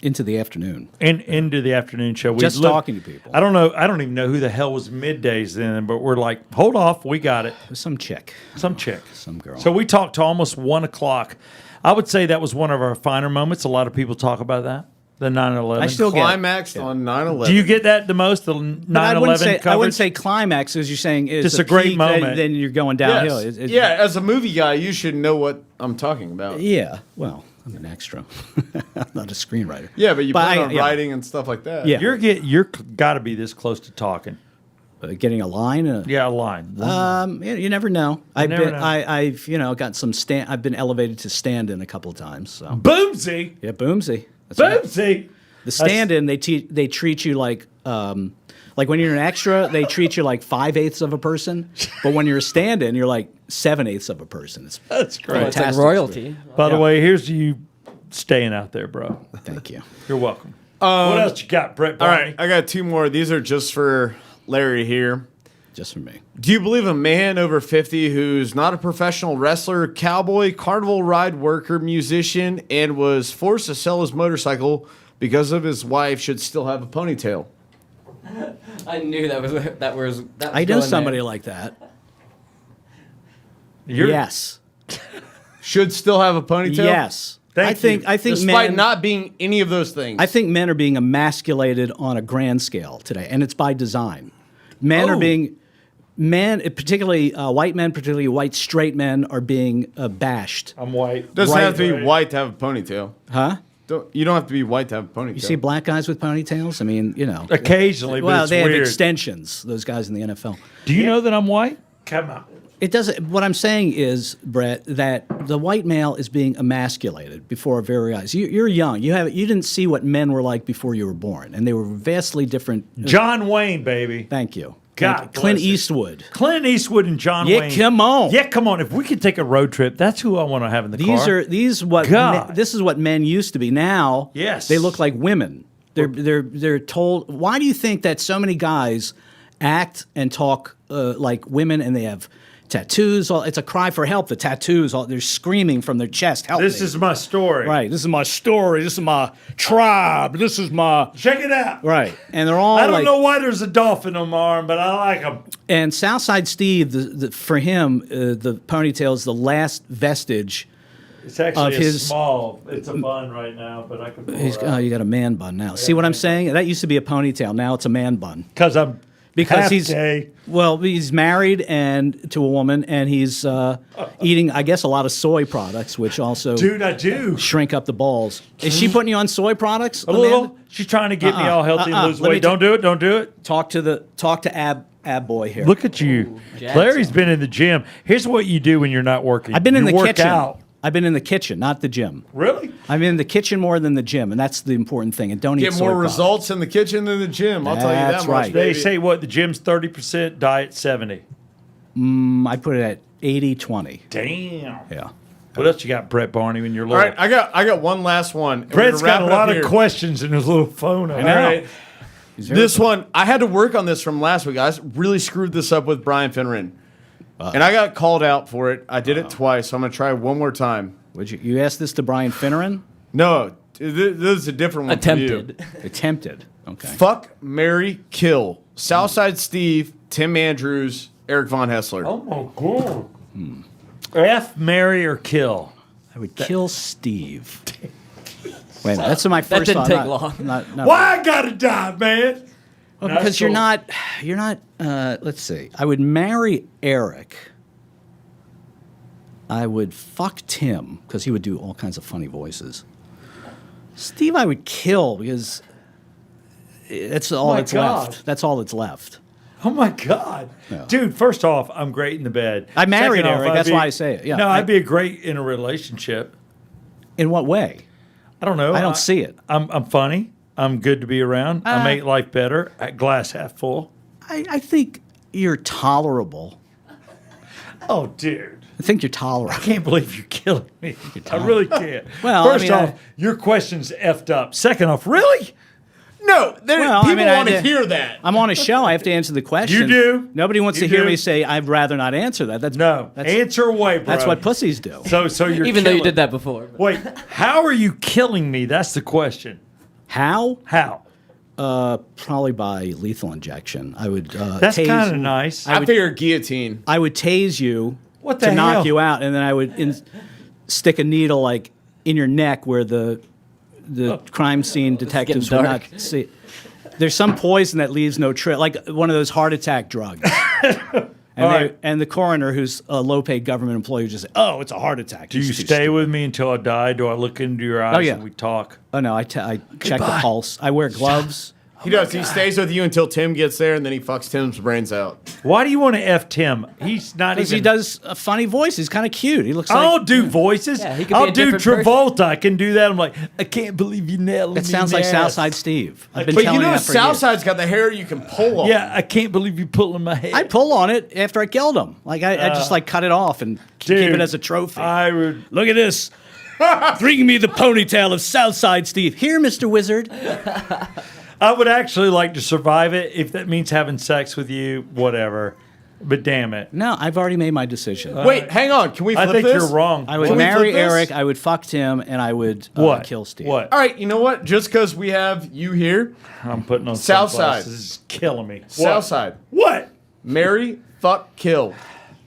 into the afternoon. And into the afternoon show. Just talking to people. I don't know. I don't even know who the hell was middays then, but we're like, hold off, we got it. It was some chick. Some chick. Some girl. So we talked to almost 1 o'clock. I would say that was one of our finer moments. A lot of people talk about that. The 9/11. I still get it. Climaxed on 9/11. Do you get that the most? The 9/11 coverage? I wouldn't say climax, as you're saying. Is Just a great peak, moment. Then you're going downhill. Yes. As a movie guy, you should know what I'm talking about. Yeah. Well, I'm an extra. I'm not a screenwriter. Yeah, but you plan on yeah. writing and stuff like that. Yeah. You're got to be this close to talking. Getting a line. Yeah, a line. You never know. never know. I've got some stand. I've been elevated to stand-in a couple of times. So. Boomsy. Yeah, boomsy. That's right. Boomsy. The stand-in, they treat you like when you're an extra, they treat you like 5/8 of a person, but when you're a stand-in, you're like 7/8 of a person. That's great. It's like royalty. By the way, here's you staying out there, bro. Thank you. You're welcome. What else you got, Brett? All right, I got two more. These are just for Larry here. Just for me. Do you believe a man over 50 who's not a professional wrestler, cowboy, carnival ride worker, musician, and was forced to sell his motorcycle because of his wife should still have a ponytail? I knew that was. I know somebody like that. Yes. Should still have a ponytail? Yes. I think Despite men, not being any of those things. I think men are being emasculated on a grand scale today, and it's by design. Men are being, particularly white men, particularly white straight men, are being bashed. I'm white. Doesn't have to be Right. white to have a ponytail. Huh? You don't have to be white to have a ponytail. You see black guys with ponytails? I mean, you know. Occasionally, but Well, it's they have weird. extensions, those guys in the NFL. Do you know that I'm white? Come on. It doesn't. What I'm saying is, Brett, that the white male is being emasculated before our very eyes. You're young. You didn't see what men were like before you were born, and they were vastly different. John Wayne, baby. Thank you. God Thank you. Clint bless it. Eastwood. Clint Eastwood and John Yeah, Wayne. come on. Yeah, come on. If we could take a road trip, that's who I want to have in the car. This is what men used to be. Now, Yes. they look like women. They're told. Why do you think that so many guys act and talk like women, and they have tattoos? It's a cry for help. The tattoos, they're screaming from their chest. Help This me. is my story. Right. This is my story. This is my tribe. This is my Check it out. right. And they're all I don't like, know why there's a dolphin on my arm, but I like them. And Southside Steve, for him, the ponytail is the last vestige. It's actually Of his- small. It's a bun right now, but I can pull it out. You got a man bun now. See what I'm saying? That used to be a ponytail. Now it's a man bun. Because I'm Because half he's gay. well, he's married and to a woman, and he's eating, I guess, a lot of soy products, which also Dude, I do. shrink up the balls. Is she putting you on soy products? A little. She's trying to get me all healthy and lose Let me weight. Don't do it. Don't do it. Talk to Ab Boy here. Look at you. Jackson. Larry's been in the gym. Here's what you do when you're not working. I've been in You the work kitchen. Out. I've been in the kitchen, not the gym. Really? I'm in the kitchen more than the gym, and that's the important thing. And don't eat Get soy more products. results in the kitchen than the gym. I'll tell you that That's much, right. They baby. say what? The gym's 30%, diet 70. I put it at 80-20. Damn. Yeah. What else you got, Brett Barney, when you're All little? right, I got one last one. and we're Brett's gonna wrap got a it up lot of here. questions in his little phone. I All know. right. This one, I had to work on this from last week. I really screwed this up with Brian Finneran. And I got called out for it. I did it twice, so I'm going to try one more time. Would you ask this to Brian Finneran? No, this is a different one. for you. Attempted. Attempted. Okay. Fuck, marry, kill. Southside Steve, Tim Andrews, Eric Von Hessler. Oh, my God. F, marry, or kill? I would kill Steve. Wait, that's my That first didn't thought. take Not- long. not- Why I gotta die, man? Well, That's because you're cool. not. Let's see. I would marry Eric. I would fuck Tim because he would do all kinds of funny voices. Steve, I would kill because that's all my that's God. left. That's all that's left. Oh my God, dude! First off, I'm great in the bed. I married Second off, Eric, I'd that's why I say it, yeah. No, I'd be a great in a relationship. In what way? I don't know. I don't see it. I'm funny. I'm good to be around. I make life better. Glass half full. I think you're tolerable. Oh, dude. I think you're tolerable. I can't believe you're killing me. I really can't. Well, I first mean, off, your question's effed up. Second off, really? No, Well, I people mean, I want to did- hear that. I'm on a show. I have to answer the question. You do. Nobody wants You to hear do. me say, I'd rather not answer that. That's No. That's, Answer away, bro. that's what pussies do. So you're Even though you killing- did that before. Wait, how are you killing me? That's the question. How? How? Probably by lethal injection. I would. That's tase- kind of nice. I figure guillotine. I would tase you What the to knock hell? you out, and then I would stick a needle like in your neck where the crime scene detectives would dark. not see. There's some poison that leaves no trail, like one of those heart attack drugs. And, right. and the coroner, who's a low-paid government employee, would just say, "Oh, it's a heart attack." Do It's you too stay stupid." with me until I die? Do I look into your eyes yeah. and we talk? Oh no, I check the pulse. I wear gloves. He does. He stays with you until Tim gets there, and then he fucks Tim's brains out. Why do you want to F Tim? He's not Because even. he does a funny voice. He's kind of cute. He looks I'll like. do voices. Yeah, he could be I'll a do different Travolta. I can do that. I'm like, I can't believe you nailed me. That sounds in like the ass. Southside Steve. I've been But telling you know, that for years. Southside's got the hair you can pull on. Yeah, I can't believe you pulling my hair. I pull on it after I killed him. Like I just like cut it off and keep Dude, it as a trophy. I would. Look at this. Bring me the ponytail of Southside Steve. Here, Mr. Wizard. I would actually like to survive it if that means having sex with you. Whatever. but damn it. No, I've already made my decision. Wait, hang on. Can we flip I think this? you're wrong. I would Can we marry flip this? Eric. I would fuck Tim, and I would What? kill Steve. What? All right, you know what? Just because we have you here, I'm putting on Southside. sunglasses. This is killing me. Southside, What? marry, fuck, kill.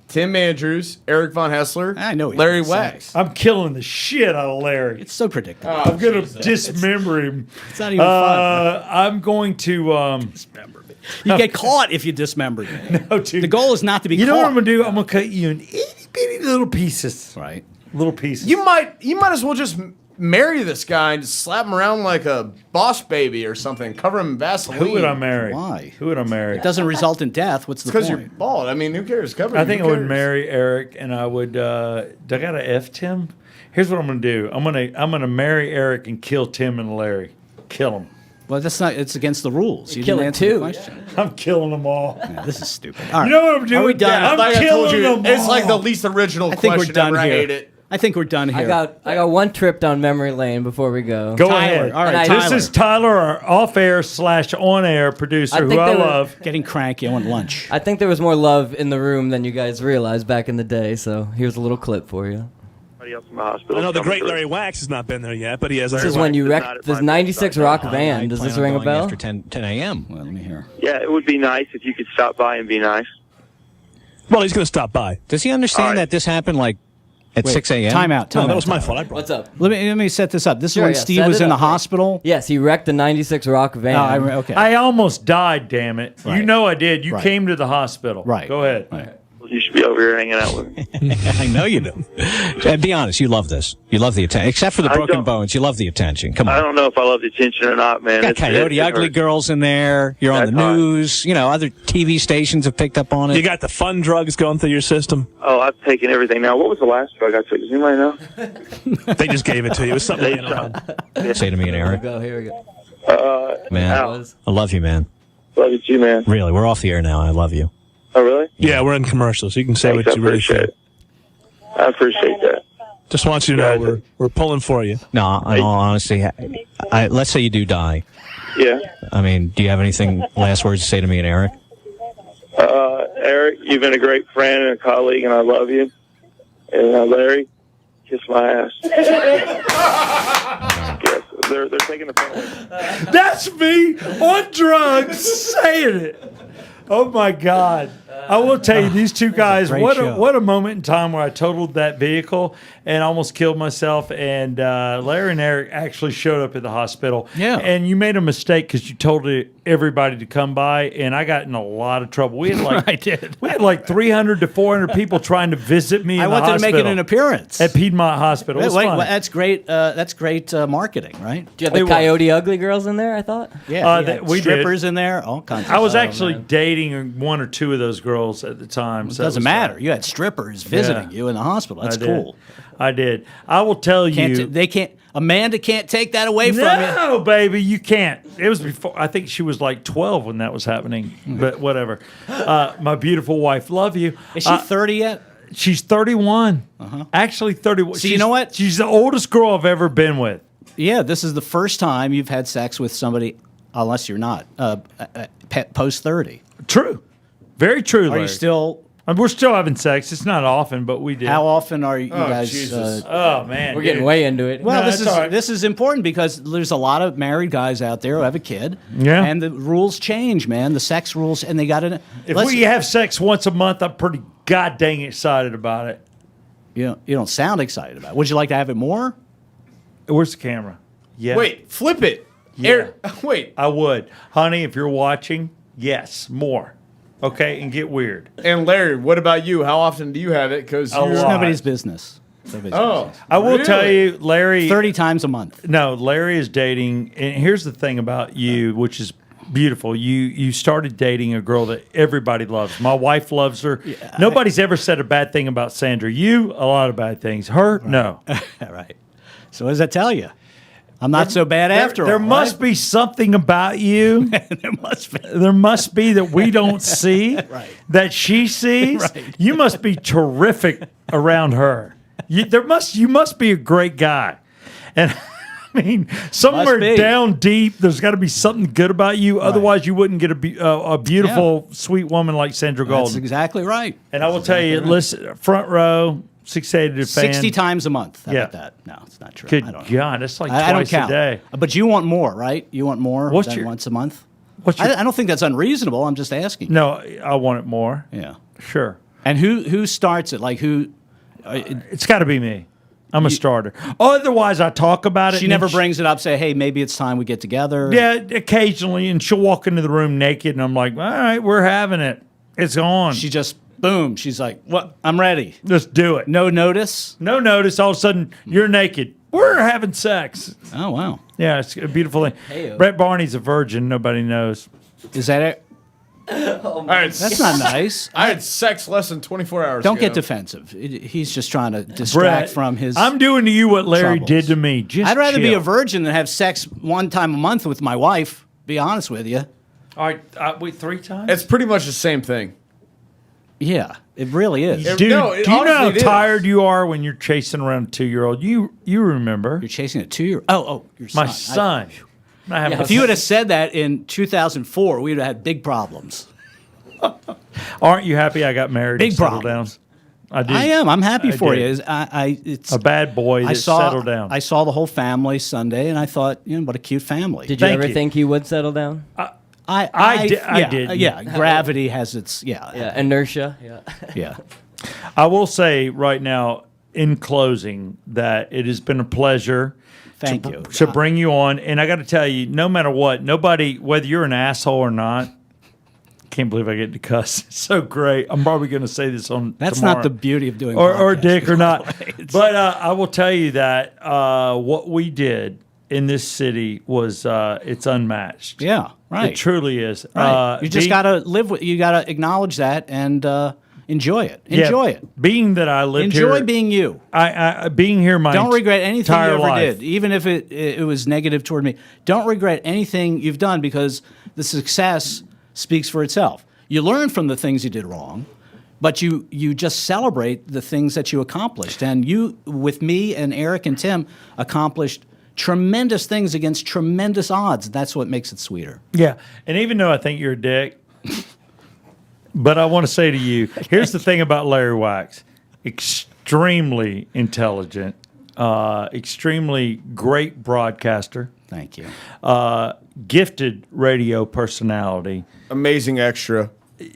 Tim Andrews, Eric Von Hessler, I know what Larry you're gonna Wachs. I'm killing the shit out of Larry. It's so predictable. I'm going to dismember him. It's not even fun. I'm going to. Dismember me. You get caught if you dismember me. Oh, dude. The goal is not to be You caught. know what I'm going to do? I'm going to cut you in itty bitty little pieces. Right. Little pieces. You might as well just marry this guy and just slap him around like a boss baby or something. Cover him in Vaseline. Who would I marry? Why? Who would I marry? It doesn't result in death. What's the Because point? you're bald. I mean, who cares? Cover I him. think I Who would cares? marry Eric, and I would. Do I got to F Tim? Here's what I'm going to do. I'm going to marry Eric and kill Tim and Larry. Kill them. Well, that's not. It's against the rules. You kill didn't it answer the too. question. I'm killing them all. Yeah, this is stupid. All right. You know what I'm doing? Are we done? I'm Like I told killing you, them it's all. like the least original I think question we're done ever. here. I hate it. I think we're done here. I got one trip down memory lane before we go. Go Tyler. ahead. All right, And I- Tyler. This is Tyler, our off-air / on-air producer, I think who I they were- love. Getting cranky. I want lunch. I think there was more love in the room than you guys realized back in the day. So here's a little clip for you. Else in the hospital. I know the coming great through. Larry Wax has not been there yet, but he has. This Larry is when Wax. you Not wrecked at this my 96 bedside. Rock van. Does this ring a bell? After 10 a.m. Well, let me hear. Yeah, it would be nice if you could stop by and be nice. Well, he's going to stop by. Does he understand All right. that this happened like at Wait, 6 a.m.? Time out. Time No, that out, was my Tyler. fault. I brought What's up? Let me set this up. This Sure, is when yeah, Steve set was it in the up, right. hospital. Yes, he wrecked the 96 Rock van. Okay. I almost died, damn it. You Right. know I did. You Right. came to the hospital. Right. Go ahead. Right. You should be over here hanging out with me. I know you do. Be honest, you love this. You love the attention. Except for the I broken don't. bones, you love the attention. Come I on. don't know if I love the attention or not, man. You got Coyote Ugly hurts. girls in there. You're on the That's hot. news. You know, other TV stations have picked up on it. You got the fun drugs going through your system. Oh, I've taken everything now. What was the last drug I took? Does anybody know? They just gave it to you. It was something. They shot. Say to me and Here we Eric, go. Here we go. man, Al. I love you, man. Love you too, man. Really, we're off the air now. I love you. Oh, really? Yeah, we're in commercials. You can say Thanks, what you really appreciate feel. it. I appreciate that. Just want you to know we're pulling for you. No, in all honesty, let's say you do die. Yeah. I mean, do you have anything last words to say to me and Eric? Eric, you've been a great friend and a colleague, and I love you. And Larry, kiss my ass. Yes, they're taking the phone. That's me on drugs saying it. Oh my God! I will tell you, these two guys. great What show. a moment in time where I totaled that vehicle and almost killed myself. And Larry and Eric actually showed up at the hospital. Yeah. And you made a mistake because you told everybody to come by, and I got in a lot of trouble. We had like I did. We had like 300 to 400 people trying to visit me. I in the wanted to make it hospital an appearance. at Piedmont Hospital. It was fun. That's great. That's great marketing, right? Do you have the It was. Coyote Ugly girls in there? I thought. Yeah, we did. strippers in there, all kinds. Of I was stuff. actually dating one or two of those girls at the time. It So doesn't was matter. fun. You had strippers visiting Yeah. you in the hospital. That's I did. cool. I did. I will tell you. They can't. Amanda can't take that away from you. No, baby, you can't. It was before. I think she was like 12 when that was happening. But whatever. My beautiful wife, love you. Is she 30 yet? She's 31. Actually, 31. So you know what? She's the oldest girl I've ever been with. Yeah, this is the first time you've had sex with somebody, unless you're not post 30. True. Very true. Are Larry. you still? We're still having sex. It's not often, but we did. How often are you Oh, guys? Jesus. Oh man, We're getting dude. way into it. Well, No, this that's is all right. this is important because there's a lot of married guys out there who have a kid. Yeah. And the rules change, man. The sex rules, and they got to. If we have sex once a month, I'm pretty god dang excited about it. you don't sound excited about it. Would you like to have it more? Where's the camera? Yeah. Wait, flip it. Yeah. Eric, wait. I would. Honey, if you're watching, yes, more. Okay, and get weird. And Larry, what about you? How often do you have it? Because A It's lot. nobody's business. Nobody's Oh, business. I will really? tell you, Larry. 30 times a month. No, Larry is dating, and here's the thing about you, which is beautiful. You started dating a girl that everybody loves. My wife loves her. Nobody's ever said a bad thing about Sandra. You, a lot of bad things. Her, no. All right. So what does that tell you? I'm not so bad after all. There must be something about you. There must be. There must be that we don't see, Right. that she sees. Right. You must be terrific around her. You must be a great guy. And mean, somewhere be. down deep, there's got to be something good about you. Otherwise, you wouldn't get a beautiful, sweet woman like Sandra That's Golden. exactly right. And I will tell you, listen, front row, 680 fan. 60 times a month. How Yeah. about that? No, it's not true. Good I don't know. God, that's like I don't twice a count. day. But you want more, right? You want more What's than your- once a month? What's your, I don't think that's unreasonable. I'm just asking. no, I want it more. Yeah. Sure. And who starts it? Like who? It's got to be me. I'm a starter. Otherwise, I talk about it. She and never then brings it up. Say, hey, maybe it's time we get together. Yeah, occasionally, and she'll walk into the room naked, and I'm like, all right, we're having it. It's on. She just boom. She's like, what? I'm ready. Just do it. No notice. No notice. All of a sudden, you're naked. We're having sex. Oh wow. Yeah, it's a beautiful thing. Hey-o. Brett Barney's a virgin. Nobody knows. Is that it? That's not nice. I had sex less than 24 hours Don't ago. get defensive. He's just trying to distract Brett, from his. I'm doing to you what Larry troubles. did to me. Just I'd rather be chill. a virgin than have sex one time a month with my wife. Be honest with you. All right, wait, 3 times? It's pretty much the same thing. Yeah, it really is. Dude, No, it do you know how honestly is. tired you are when you're chasing around a 2-year-old? You remember. You're chasing a 2-year. Oh, your son. My son. I have If you would have said that in 2004, we would have had big problems. Aren't you happy I got married Big and settled problems. down? I did. I am. I'm happy I for did. you. It's A bad boy that I saw. settled down. I saw the whole family Sunday, and I thought, what a cute family. Did you Thank ever you. think you would settle down? I did. Yeah, gravity has its. Yeah, inertia. Yeah. Yeah. I will say right now, in closing, that it has been a pleasure Thank you. to bring you on. And I got to tell you, no matter what, nobody, whether you're an asshole or not, can't believe I get to cuss. It's so great. I'm probably going to say this on That's tomorrow. not the beauty of doing or podcasting, dick or not. always. But I will tell you that what we did in this city was it's unmatched. Yeah, right. It truly is. Right. You just being- got to live with. You got to acknowledge that and enjoy it. yeah, Enjoy it. Being that I lived here. Enjoy being you. I being here my Don't regret anything you entire ever life. did, even if it was negative toward me. Don't regret anything you've done because the success speaks for itself. You learn from the things you did wrong, but you just celebrate the things that you accomplished. And you, with me and Eric and Tim, accomplished tremendous things against tremendous odds. That's what makes it sweeter. Yeah, and even though I think you're a dick, but I want to say to you, here's the thing about Larry Wachs: extremely intelligent, extremely great broadcaster, Thank you. gifted radio personality. Amazing extra.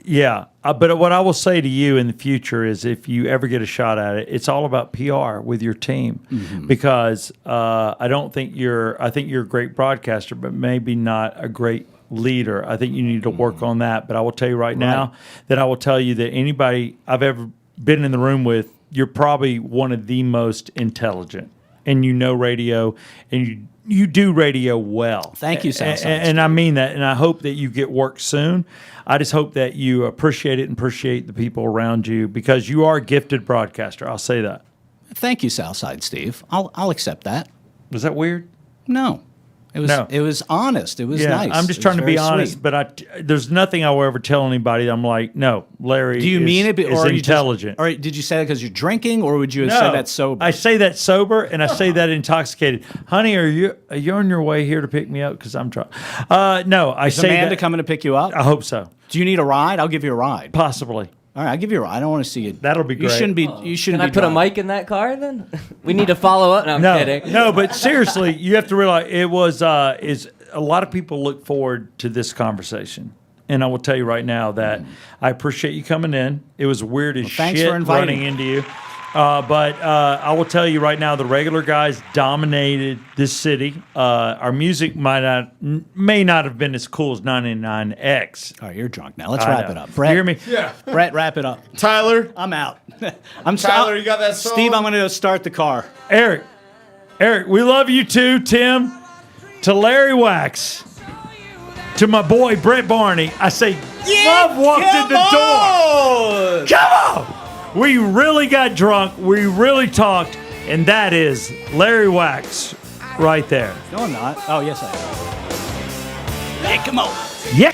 Yeah, but what I will say to you in the future is, if you ever get a shot at it, it's all about PR with your team, because I don't think I think you're a great broadcaster, but maybe not a great leader. I think you need to work on that. But I will tell you right now that I will tell you that anybody I've ever been in the room with, you're probably one of the most intelligent, and you know radio, and you do radio well. Thank you, Southside. And I mean that, and I hope that you get work soon. I just hope that you appreciate it and appreciate the people around you, because you are a gifted broadcaster. I'll say that. Thank you, Southside Steve. I'll accept that. Was that weird? No. It was No. it was honest. It was nice. I'm just It trying was to be very honest, sweet. but there's nothing I will ever tell anybody. I'm like, no, Larry. Do you mean it, is or are you intelligent? or did you say that because you're drinking, or would you have said that sober? I say that sober, and I say that intoxicated. Honey, are you on your way here to pick me up? Because I'm drunk. No, I Is say Amanda that. coming to pick you up? I hope so. Do you need a ride? I'll give you a ride. Possibly. All right, I'll give you a ride. I don't want to see you. That'll be You great. shouldn't be. You shouldn't Can I be put a driving. mic in that car then? We need to follow up. No, I'm kidding. No, but seriously, you have to realize it was is a lot of people look forward to this conversation. And I will tell you right now that I appreciate you coming in. It was weird as thanks shit for inviting running me. into you. But I will tell you right now, the regular guys dominated this city. Our music may not have been as cool as 99X. All right, you're drunk now. Let's I wrap know. it up. Brett, You hear me? Yeah. Brett, wrap it up. Tyler. I'm out. I'm Tyler, you got that song? Steve, I'm going to go start the car. Eric, we love you too, Tim. To Larry Wachs, to my boy Brett Barney, I say, love walked in the door. Come on! We really got drunk. We really talked, and that is Larry Wachs right there. No, I'm not. Oh, yes, I am. Hey, come on. Yeah.